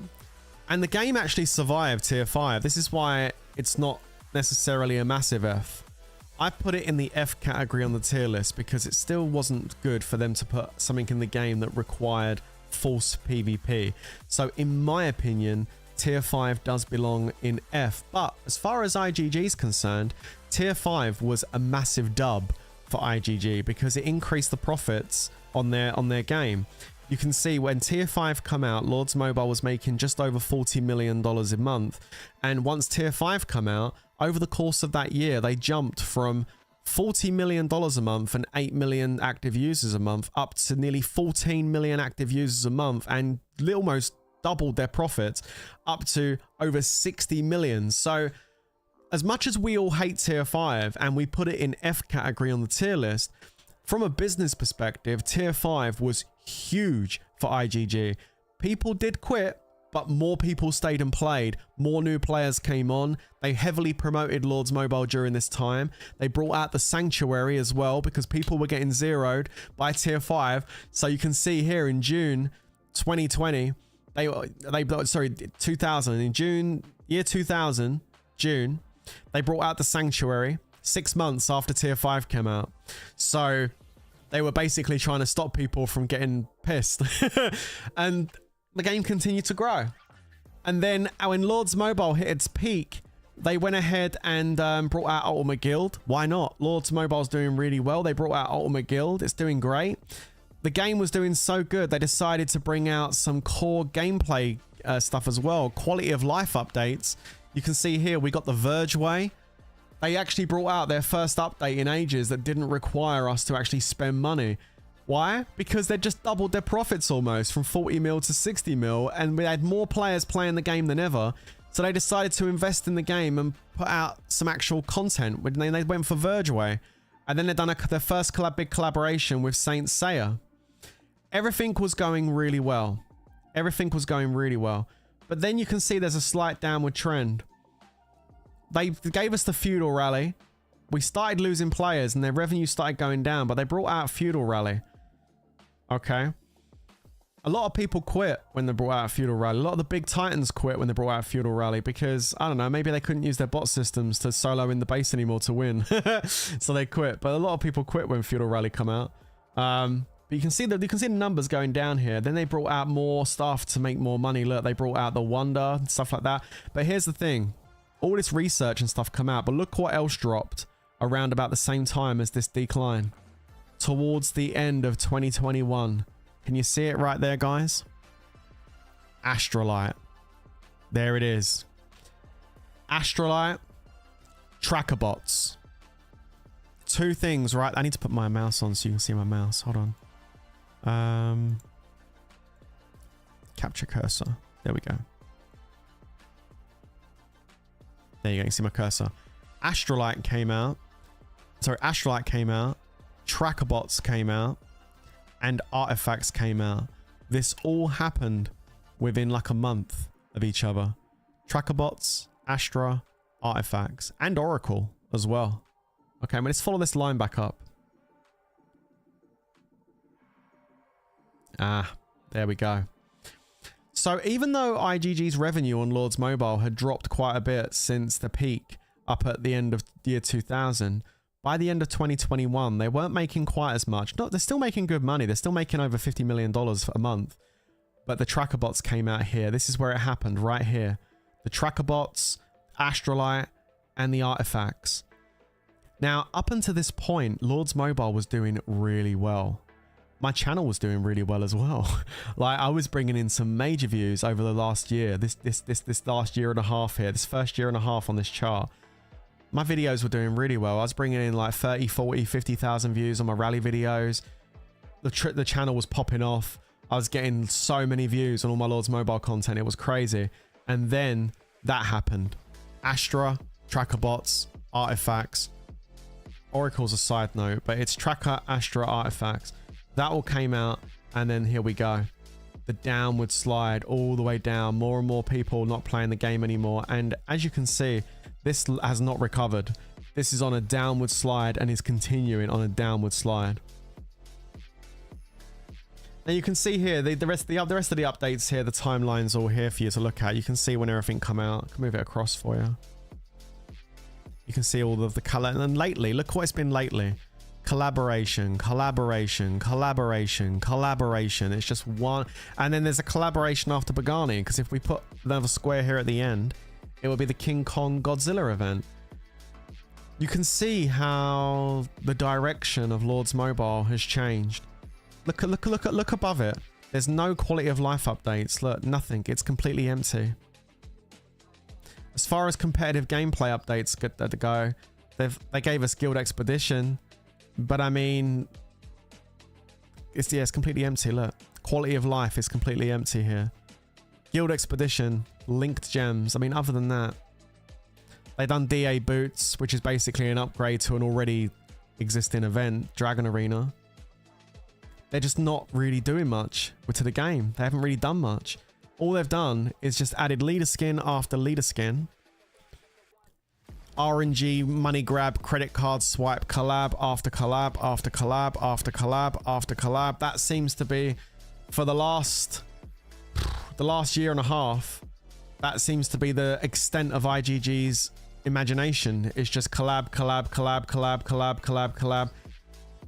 and the game actually survived tier 5. This is why it's not necessarily a massive F. I put it in the F category on the tier list because it still wasn't good for them to put something in the game that required forced PvP. So in my opinion, tier 5 does belong in F. But as far as IGG is concerned, tier 5 was a massive dub for IGG because it increased the profits on their game. You can see when tier 5 come out, Lords Mobile was making just over $40 million a month. And once tier 5 come out, over the course of that year, they jumped from $40 million a month and 8 million active users a month up to nearly 14 million active users a month, and almost doubled their profits up to over 60 million. So as much as we all hate tier 5 and we put it in F category on the tier list, from a business perspective, tier 5 was huge for IGG. People did quit, but more people stayed and played. More new players came on. They heavily promoted Lords Mobile during this time. They brought out the Sanctuary as well because people were getting zeroed by tier 5. So you can see here in June 2020, 2000, in June, year 2000, June, they brought out the Sanctuary 6 months after tier 5 came out. So they were basically trying to stop people from getting pissed. And the game continued to grow. And then when Lords Mobile hit its peak, they went ahead and brought out Ultimate Guild. Why not? Lords Mobile's doing really well. They brought out Ultimate Guild. It's doing great. The game was doing so good, they decided to bring out some core gameplay stuff as well. Quality of life updates. You can see here, we got the Verge Way. They actually brought out their first update in ages that didn't require us to actually spend money. Why? Because they just doubled their profits almost from 40 mil to 60 mil, and we had more players playing the game than ever. So they decided to invest in the game and put out some actual content. They went for Verge Way. And then they've done their first big collaboration with Saint Seiya. everything was going really well. Everything was going really well. But then you can see there's a slight downward trend. They gave us the Feudal Rally. We started losing players and their revenue started going down, but they brought out Feudal Rally. Okay. A lot of people quit when they brought out Feudal Rally. A lot of the big titans quit when they brought out Feudal Rally because, I don't know, maybe they couldn't use their bot systems to solo in the base anymore to win. So they quit. But a lot of people quit when Feudal Rally come out. But you can see the numbers going down here. Then they brought out more stuff to make more money. Look, they brought out the Wonder and stuff like that. But here's the thing. All this research and stuff come out, but look what else dropped around about the same time as this decline. Towards the end of 2021. Can you see it right there, guys? Astralite. There it is. Astralite. Tracker bots. Two things, right? I need to put my mouse on so you can see my mouse. Hold on. Capture cursor. There we go. There you go. You can see my cursor. Astralite came out. Sorry, Astralite came out. Tracker bots came out. And artifacts came out. This all happened within like a month of each other. Tracker bots, Astra, artifacts, and Oracle as well. Okay, let's follow this line back up. Ah, there we go. So even though IGG's revenue on Lords Mobile had dropped quite a bit since the peak up at the end of the year 2000, by the end of 2021, they weren't making quite as much. No, they're still making good money. They're still making over $50 million a month. But the tracker bots came out here. This is where it happened, right here. The tracker bots, Astralite, and the artifacts. Now, up until this point, Lords Mobile was doing really well. My channel was doing really well as well. Like, I was bringing in some major views over the last year. This last year and a half here. This first year and a half on this chart. My videos were doing really well. I was bringing in like 30, 40, 50,000 views on my rally videos. The channel was popping off. I was getting so many views on all my Lords Mobile content. It was crazy. And then that happened. Astra, tracker bots, artifacts. Oracle's a side note, but it's tracker, Astra, artifacts. That all came out. And then here we go. The downward slide all the way down. More and more people not playing the game anymore. And as you can see, this has not recovered. This is on a downward slide and is continuing on a downward slide. Now you can see here the rest of the updates here, the timeline's all here for you to look at. You can see when everything come out. I can move it across for you. You can see all of the color. And then lately, look what it's been lately. Collaboration, collaboration, collaboration, collaboration. It's just one. And then there's a collaboration after Pagani, because if we put another square here at the end, it will be the King Kong Godzilla event. You can see how the direction of Lords Mobile has changed. Look above it. There's no quality of life updates. Look, nothing. It's completely empty. As far as competitive gameplay updates go, they gave us Guild Expedition, but I mean, it's completely empty. Look, quality of life is completely empty here. Guild Expedition, linked gems. I mean, other than that, they done DA boots, which is basically an upgrade to an already existing event, Dragon Arena. They're just not really doing much to the game. They haven't really done much. All they've done is just added leader skin after leader skin. RNG, money grab, credit card swipe, collab after collab after collab after collab after collab. That seems to be, for the last year and a half, that seems to be the extent of IGG's imagination. It's just collab, collab, collab, collab, collab, collab, collab.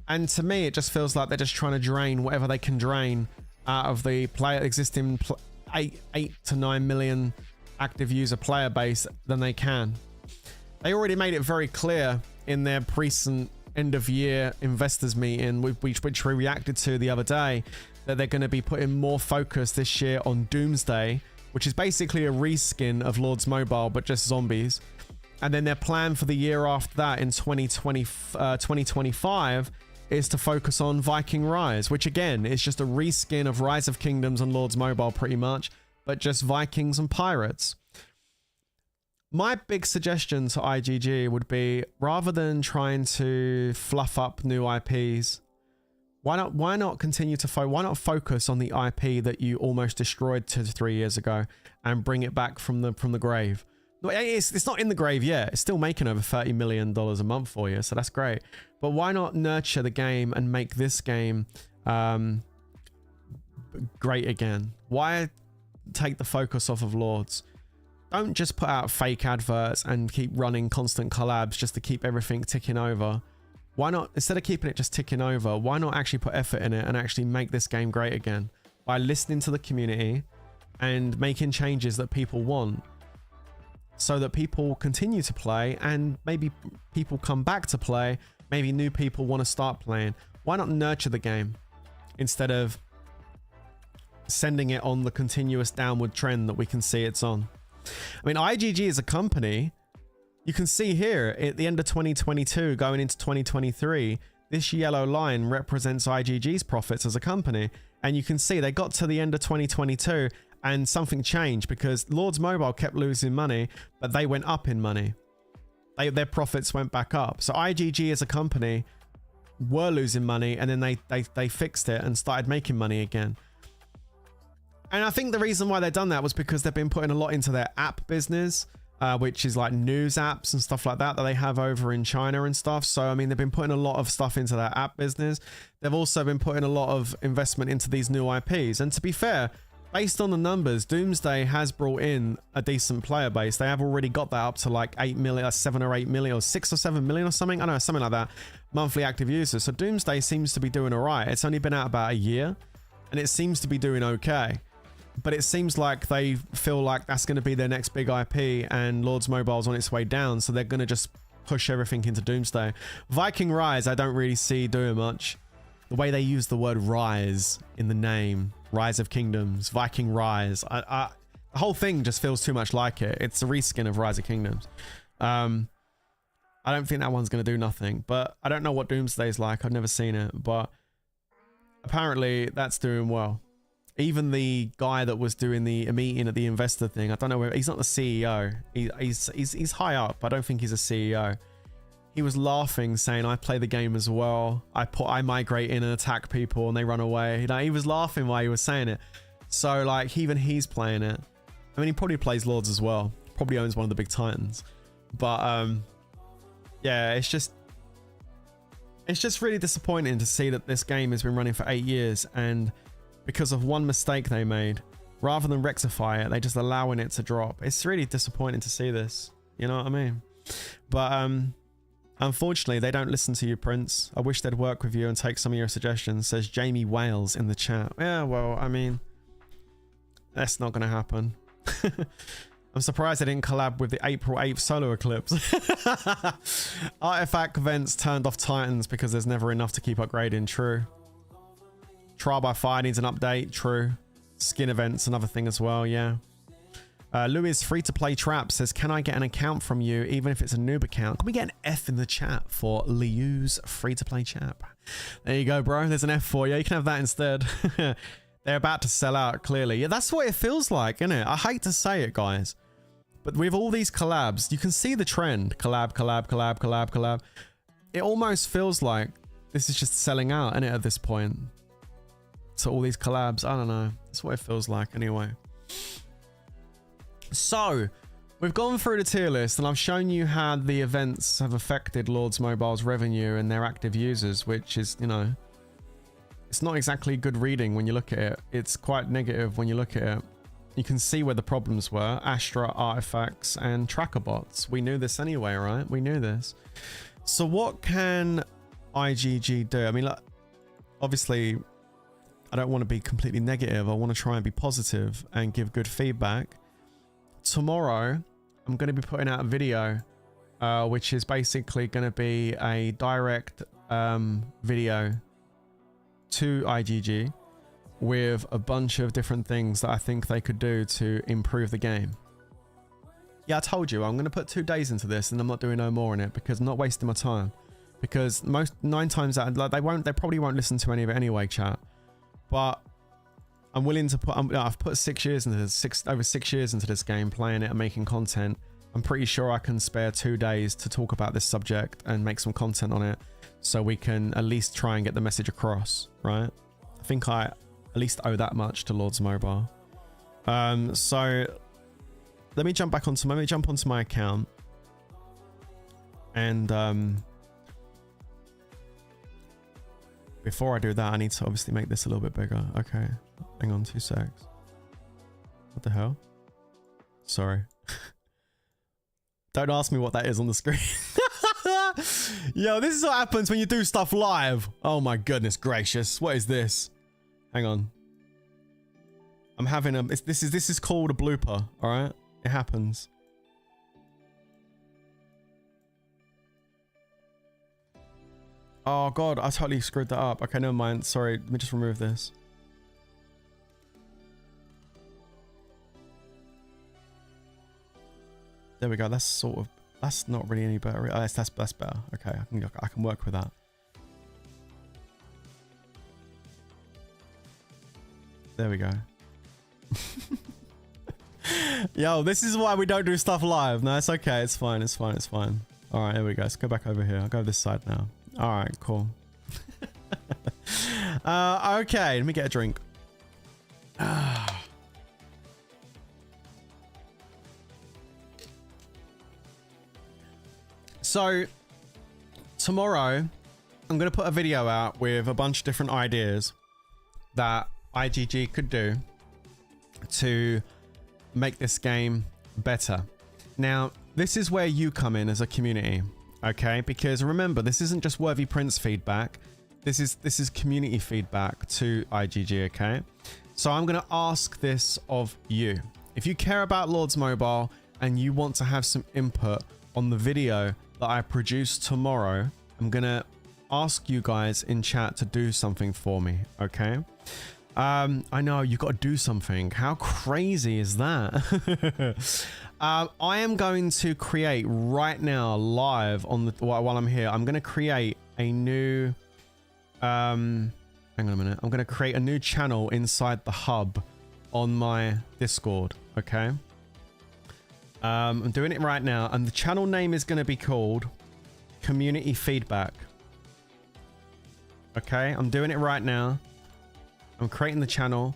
And to me, it just feels like they're just trying to drain whatever they can drain out of the existing 8 to 9 million active user player base than they can. They already made it very clear in their recent end of year investors meeting, which we reacted to the other day, that they're going to be putting more focus this year on Doomsday, which is basically a reskin of Lords Mobile, but just zombies. And then their plan for the year after that in 2025 is to focus on Viking Rise, which again is just a reskin of Rise of Kingdoms and Lords Mobile pretty much, but just Vikings and pirates. My big suggestion to IGG would be, rather than trying to fluff up new IPs, Why not continue to why not focus on the IP that you almost destroyed 2 to 3 years ago and bring it back from the grave? It's not in the grave yet. It's still making over $30 million a month for you, so that's great. But why not nurture the game and make this game great again? Why take the focus off of Lords? Don't just put out fake adverts and keep running constant collabs just to keep everything ticking over. Why not, instead of keeping it just ticking over, why not actually put effort in it and actually make this game great again by listening to the community and making changes that people want so that people continue to play and maybe people come back to play, maybe new people want to start playing. Why not nurture the game instead of sending it on the continuous downward trend that we can see it's on? I mean, IGG as a company, you can see here at the end of 2022 going into 2023, this yellow line represents IGG's profits as a company. And you can see they got to the end of 2022 and something changed because Lords Mobile kept losing money, but they went up in money. Their profits went back up. So IGG as a company were losing money, and then they fixed it and started making money again. And I think the reason why they've done that was because they've been putting a lot into their app business, which is like news apps and stuff like that they have over in China and stuff. So, I mean, they've been putting a lot of stuff into their app business. They've also been putting a lot of investment into these new IPs. And to be fair, based on the numbers, Doomsday has brought in a decent player base. They have already got that up to like 8 million, 7 or 8 million, or 6 or 7 million or something. I don't know, something like that. Monthly active users. So Doomsday seems to be doing all right. It's only been out about a year and it seems to be doing okay. But it seems like they feel like that's going to be their next big IP and Lords Mobile's on its way down. So they're going to just push everything into Doomsday. Viking Rise, I don't really see doing much. The way they use the word rise in the name, Rise of Kingdoms, Viking Rise. The whole thing just feels too much like it. It's a reskin of Rise of Kingdoms. I don't think that one's going to do nothing. But I don't know what Doomsday's like. I've never seen it. But apparently that's doing well. Even the guy that was doing the meeting at the investor thing, I don't know where, he's not the CEO. He's high up. I don't think he's a CEO. He was laughing, saying, "I play the game as well. I migrate in and attack people, and they run away." You know, he was laughing while he was saying it. So like, even he's playing it. I mean, he probably plays Lords as well. Probably owns one of the big titans. But yeah, it's just really disappointing to see that this game has been running for 8 years and because of one mistake they made, rather than rectify it, they just allowing it to drop. It's really disappointing to see this. You know what I mean? But unfortunately, they don't listen to you, Prince. I wish they'd work with you and take some of your suggestions, says Jamie Wales in the chat. Yeah, well, I mean, that's not going to happen. I'm surprised they didn't collab with the April 8th solar eclipse. Artifact events turned off Titans because there's never enough to keep upgrading. True. Trial by Fire needs an update. True. Skin events, another thing as well. Yeah. Louis free-to-play trap says, "Can I get an account from you, even if it's a noob account?" Can we get an F in the chat for Liu's free-to-play chap? There you go, bro. There's an F for you. You can have that instead. They're about to sell out, clearly. Yeah, that's what it feels like, isn't it? I hate to say it, guys. But with all these collabs, you can see the trend. Collab, collab, collab, collab, collab. It almost feels like this is just selling out, isn't it, at this point? So all these collabs, I don't know. That's what it feels like anyway. So, we've gone through the tier list and I've shown you how the events have affected Lords Mobile's revenue and their active users, which is, you know, it's not exactly good reading when you look at it. It's quite negative when you look at it. You can see where the problems were. Astra, artifacts, and tracker bots. We knew this anyway, right? We knew this. So what can IGG do? I mean, look, obviously, I don't want to be completely negative. I want to try and be positive and give good feedback. Tomorrow, I'm going to be putting out a video, which is basically going to be a direct video to IGG with a bunch of different things that I think they could do to improve the game. Yeah, I told you, I'm going to put 2 days into this and I'm not doing no more in it because I'm not wasting my time. Because 9 times out, like, they probably won't listen to any of it anyway, chat. But I'm willing to put, I've put 6 years into this, over 6 years into this game, playing it and making content. I'm pretty sure I can spare 2 days to talk about this subject and make some content on it, so we can at least try and get the message across, right? I think I at least owe that much to Lords Mobile. So let me jump onto my account, and before I do that, I need to obviously make this a little bit bigger. Okay, hang on 2 secs. What the hell? Sorry. Don't ask me what that is on the screen. Yo, this is what happens when you do stuff live. Oh my goodness gracious. What is this? Hang on. I'm having a... This is called a blooper, alright? It happens. Oh god, I totally screwed that up. Okay, never mind. Sorry, let me just remove this. There we go. That's sort of... That's not really any better. Oh, that's better. Okay, I can work with that. There we go. Yo, this is why we don't do stuff live. No, it's okay. It's fine. It's fine. It's fine. All right, here we go. Let's go back over here. I'll go this side now. All right, cool. Okay, let me get a drink. So, tomorrow, I'm going to put a video out with a bunch of different ideas that IGG could do to make this game better. Now, this is where you come in as a community, okay? Because remember, this isn't just Worthy Prince feedback. This is community feedback to IGG, okay? So I'm going to ask this of you. If you care about Lords Mobile and you want to have some input on the video that I produce tomorrow, I'm going to ask you guys in chat to do something for me, okay? I know you've got to do something. How crazy is that? I am going to create right now live on the while I'm here. I'm going to create a new hang on a minute. I'm going to create a new channel inside the hub on my Discord, okay? I'm doing it right now, and the channel name is going to be called Community Feedback. Okay, I'm doing it right now. I'm creating the channel.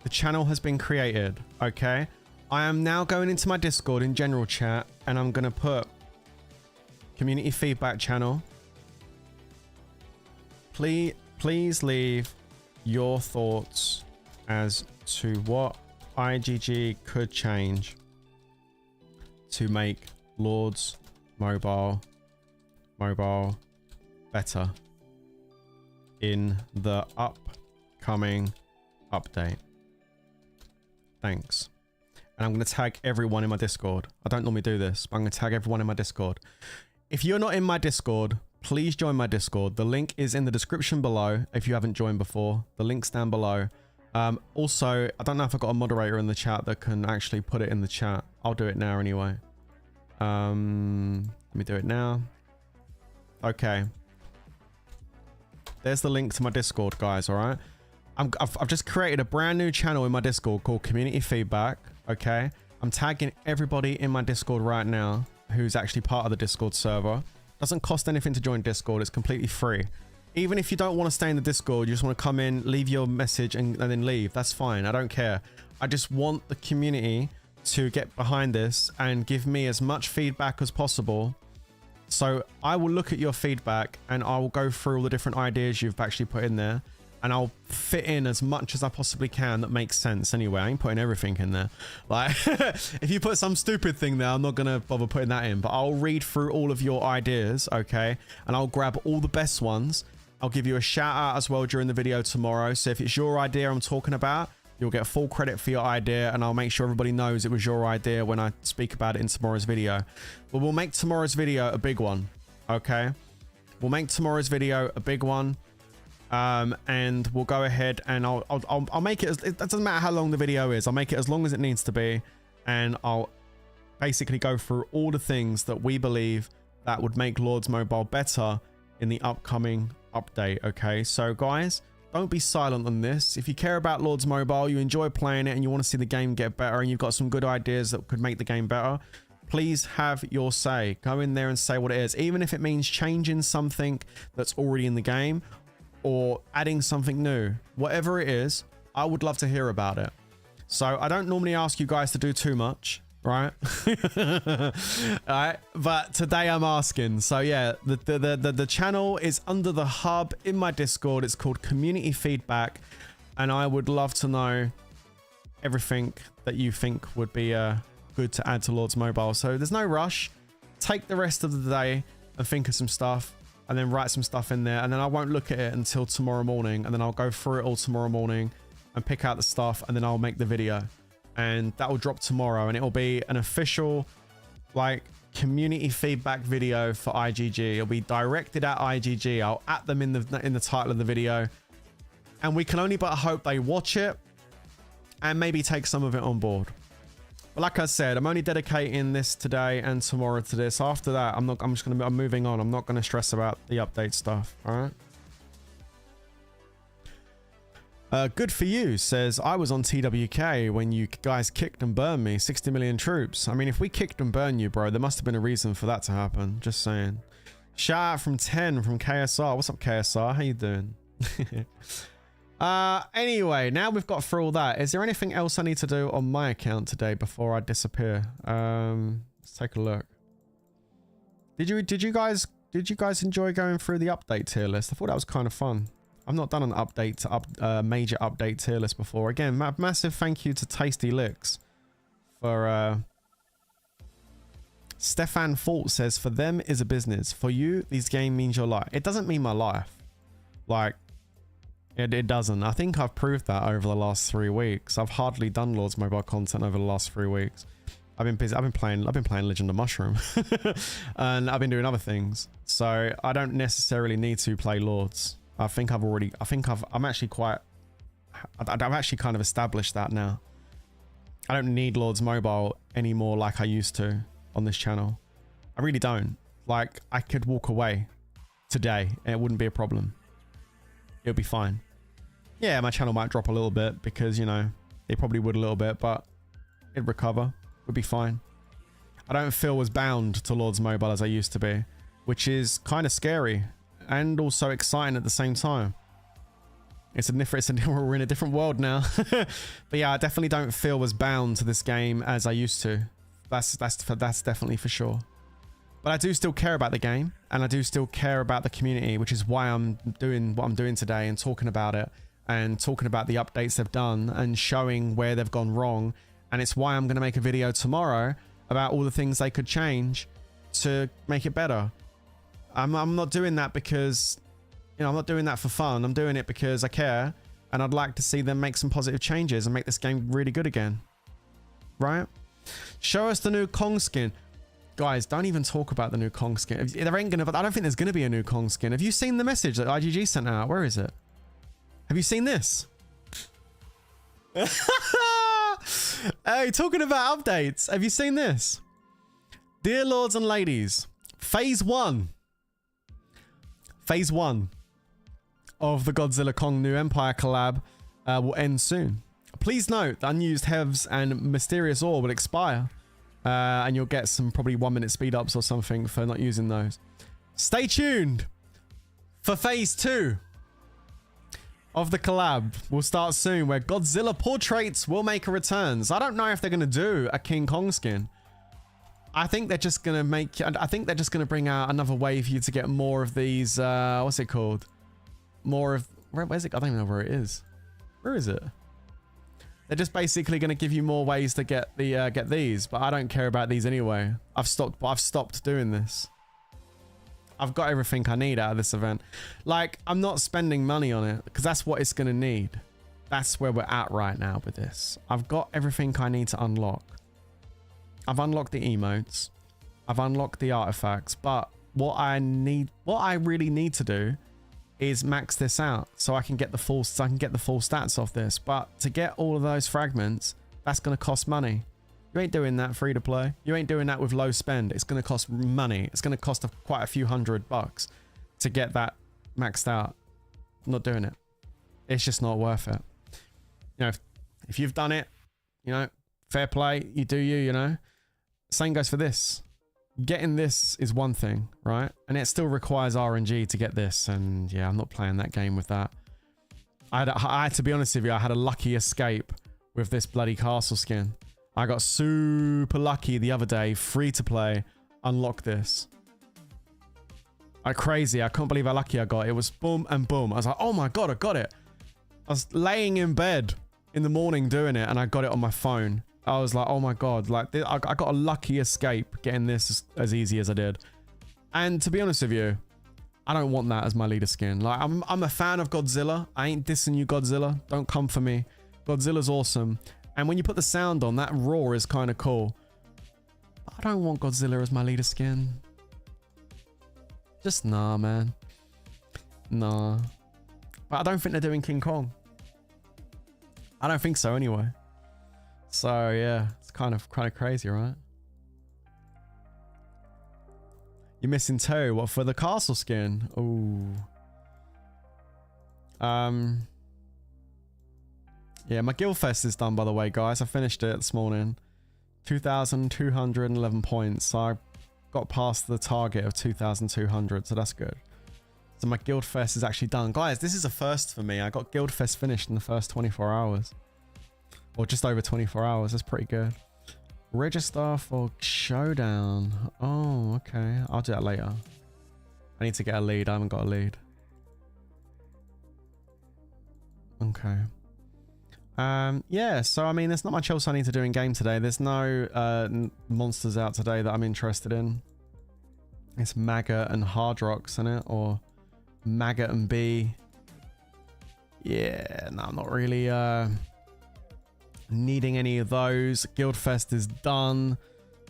The channel has been created, okay? I am now going into my Discord in general chat, and I'm going to put Community Feedback channel. Please leave your thoughts as to what IGG could change to make Lords Mobile better in the upcoming update. Thanks. And I'm going to tag everyone in my Discord. I don't normally do this, but I'm going to tag everyone in my Discord. If you're not in my Discord, please join my Discord. The link is in the description below if you haven't joined before. The link's down below. Also, I don't know if I've got a moderator in the chat that can actually put it in the chat. I'll do it now anyway. Let me do it now. Okay. There's the link to my Discord, guys, all right? I've just created a brand new channel in my Discord called Community Feedback, okay? I'm tagging everybody in my Discord right now who's actually part of the Discord server. Doesn't cost anything to join Discord. It's completely free. Even if you don't want to stay in the Discord, you just want to come in, leave your message, and then leave. That's fine. I don't care. I just want the community to get behind this and give me as much feedback as possible. So I will look at your feedback and I will go through all the different ideas you've actually put in there, and I'll fit in as much as I possibly can that makes sense anyway. I ain't putting everything in there. Like, if you put some stupid thing there, I'm not going to bother putting that in, but I'll read through all of your ideas, okay? And I'll grab all the best ones. I'll give you a shout out as well during the video tomorrow. So if it's your idea I'm talking about, you'll get full credit for your idea, and I'll make sure everybody knows it was your idea when I speak about it in tomorrow's video. But we'll make tomorrow's video a big one, okay? We'll make tomorrow's video a big one. And we'll go ahead and I'll make it, it doesn't matter how long the video is, I'll make it as long as it needs to be, and I'll basically go through all the things that we believe that would make Lords Mobile better in the upcoming update, okay? So guys, don't be silent on this. If you care about Lords Mobile, you enjoy playing it, and you want to see the game get better, and you've got some good ideas that could make the game better, Please have your say. Go in there and say what it is. Even if it means changing something that's already in the game or adding something new. Whatever it is, I would love to hear about it. So I don't normally ask you guys to do too much, right? All right, but today I'm asking. So yeah, the channel is under the hub in my Discord. It's called Community Feedback, and I would love to know everything that you think would be good to add to Lords Mobile. So there's no rush. Take the rest of the day and think of some stuff, and then write some stuff in there, and then I won't look at it until tomorrow morning, and then I'll go through it all tomorrow morning and pick out the stuff, and then I'll make the video, and that will drop tomorrow, and it will be an official like community feedback video for IGG. It'll be directed at IGG. I'll at them in the title of the video, and we can only but hope they watch it and maybe take some of it on board. But like I said, I'm only dedicating this today and tomorrow to this. After that, I'm moving on. I'm not gonna stress about the update stuff. All right. Good for you says, I was on TWK when you guys kicked and burned me. 60 million troops. I mean, if we kicked and burned you, bro, there must have been a reason for that to happen. Just saying. Shout out from 10 from KSR. What's up, KSR? How you doing? Anyway, now we've got through all that. Is there anything else I need to do on my account today before I disappear? Let's take a look. Did you guys enjoy going through the update tier list? I thought that was kind of fun. I've not done an update to major update tier list before. Again, massive thank you to Tasty Licks for Stefan Fault says, for them is a business. For you, this game means your life. It doesn't mean my life. Like, it doesn't. I think I've proved that over the last 3 weeks. I've hardly done Lords Mobile content over the last 3 weeks. I've been busy. I've been playing Legend of Mushroom, and I've been doing other things. So I don't necessarily need to play Lords. I've actually kind of established that now. I don't need Lords Mobile anymore like I used to on this channel. I really don't. Like, I could walk away today and it wouldn't be a problem. It'll be fine. Yeah, my channel might drop a little bit because, you know, it probably would a little bit, but it'd recover. Would be fine. I don't feel as bound to Lords Mobile as I used to be, which is kind of scary and also exciting at the same time. We're in a different world now. But yeah, I definitely don't feel as bound to this game as I used to. That's definitely for sure. But I do still care about the game, and I do still care about the community, which is why I'm doing what I'm doing today and talking about it and talking about the updates they've done and showing where they've gone wrong. And it's why I'm going to make a video tomorrow about all the things they could change to make it better. I'm not doing that because, you know, I'm not doing that for fun. I'm doing it because I care, and I'd like to see them make some positive changes and make this game really good again. Right? Show us the new Kong skin. Guys, don't even talk about the new Kong skin. I don't think there's gonna be a new Kong skin. Have you seen the message that IGG sent out? Where is it? Have you seen this? Hey, talking about updates, have you seen this? Dear lords and ladies, phase one of the Godzilla Kong New Empire collab will end soon. Please note the unused Hevs and mysterious ore will expire. And you'll get some probably 1 minute speed ups or something for not using those. Stay tuned for phase 2 of the collab. Will start soon, where Godzilla portraits will make a return. So I don't know if they're going to do a King Kong skin. I think they're just going to bring out another way for you to get more of these, what's it called? More of, where's it? I don't even know where it is. Where is it? They're just basically going to give you more ways to get the get these, but I don't care about these anyway. I've stopped doing this. I've got everything I need out of this event. Like, I'm not spending money on it because that's what it's going to need. That's where we're at right now with this. I've got everything I need to unlock. I've unlocked the emotes. I've unlocked the artifacts, but what I really need to do is max this out so I can get the full stats off this. But to get all of those fragments, that's going to cost money. You ain't doing that free to play. You ain't doing that with low spend. It's going to cost money. It's going to cost quite a few $100 to get that maxed out. I'm not doing it. It's just not worth it. You know, if you've done it, you know, fair play. You do you, you know. same goes for this. Getting this is one thing, right? And it still requires RNG to get this. And yeah, I'm not playing that game with that. I had to be honest with you, I had a lucky escape with this bloody castle skin. I got super lucky the other day, free to play, unlock this. Crazy, I couldn't believe how lucky I got. It was boom and boom. I was like, oh my God, I got it. I was laying in bed in the morning doing it and I got it on my phone. I was like, oh my God, like I got a lucky escape getting this as easy as I did. And to be honest with you, I don't want that as my leader skin. Like I'm a fan of Godzilla. I ain't dissing you, Godzilla. Don't come for me. Godzilla's awesome. And when you put the sound on, that roar is kind of cool. I don't want Godzilla as my leader skin. Just nah, man. Nah. But I don't think they're doing King Kong. I don't think so anyway. So yeah, it's kind of crazy, right? You're missing two. What, for the castle skin? Ooh. Yeah, my Guildfest is done, by the way, guys. I finished it this morning. 2,211 points. So I got past the target of 2,200, so that's good. So my Guildfest is actually done. Guys, this is a first for me. I got Guildfest finished in the first 24 hours. Or just over 24 hours. That's pretty good. Register for Showdown. Oh, okay. I'll do that later. I need to get a lead. I haven't got a lead. Okay. Yeah, so I mean, there's not much else I need to do in game today. There's no monsters out today that I'm interested in. It's Maggot and Hard Rocks in it, or Maggot and B. Yeah, no, I'm not really needing any of those. Guildfest is done.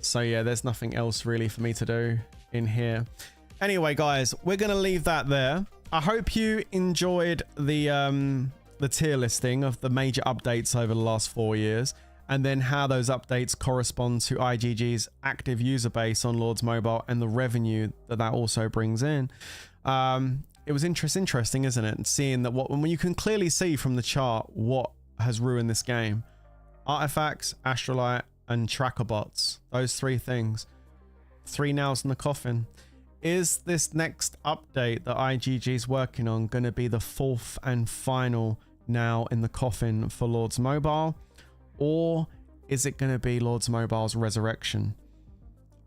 So yeah, there's nothing else really for me to do in here. Anyway, guys, we're going to leave that there. I hope you enjoyed the tier listing of the major updates over the last 4 years, and then how those updates correspond to IGG's active user base on Lords Mobile and the revenue that also brings in. It was interesting, isn't it? Seeing that when you can clearly see from the chart what has ruined this game. Artifacts, Astralite, and tracker bots. Those three things. 3 nails in the coffin. Is this next update that IGG is working on going to be the 4th and final nail in the coffin for Lords Mobile? Or is it going to be Lords Mobile's resurrection?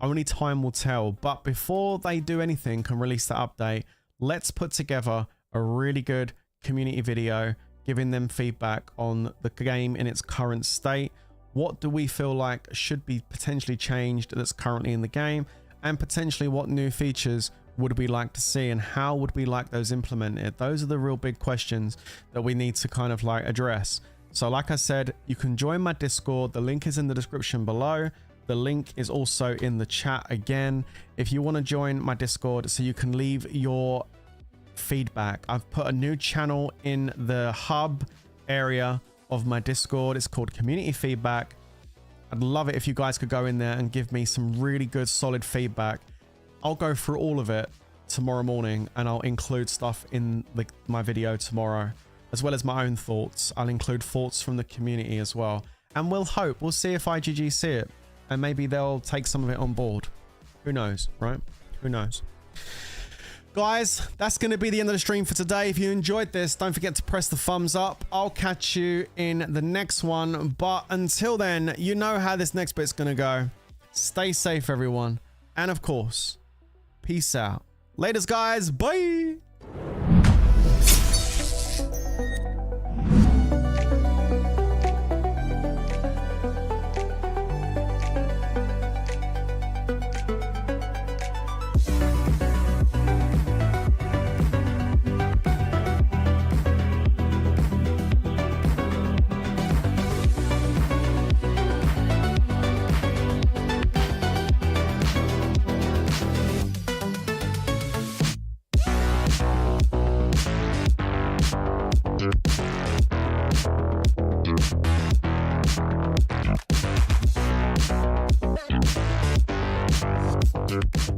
Only time will tell. But before they do anything and release the update, let's put together a really good community video giving them feedback on the game in its current state. What do we feel like should be potentially changed that's currently in the game? And potentially what new features would we like to see, and how would we like those implemented? Those are the real big questions that we need to kind of like address. So like I said, you can join my Discord. The link is in the description below. The link is also in the chat again. If you want to join my Discord so you can leave your feedback. I've put a new channel in the hub area of my Discord. It's called Community Feedback. I'd love it if you guys could go in there and give me some really good solid feedback. I'll go through all of it tomorrow morning, and I'll include stuff in my video tomorrow, as well as my own thoughts. I'll include thoughts from the community as well, and we'll see if IGG see it, and maybe they'll take some of it on board. Who knows, right? Who knows? Guys, that's going to be the end of the stream for today. If you enjoyed this, don't forget to press the thumbs up. I'll catch you in the next one. But until then, you know how this next bit's going to go. Stay safe, everyone. And of course, peace out. Laters, guys. Bye. Thank you.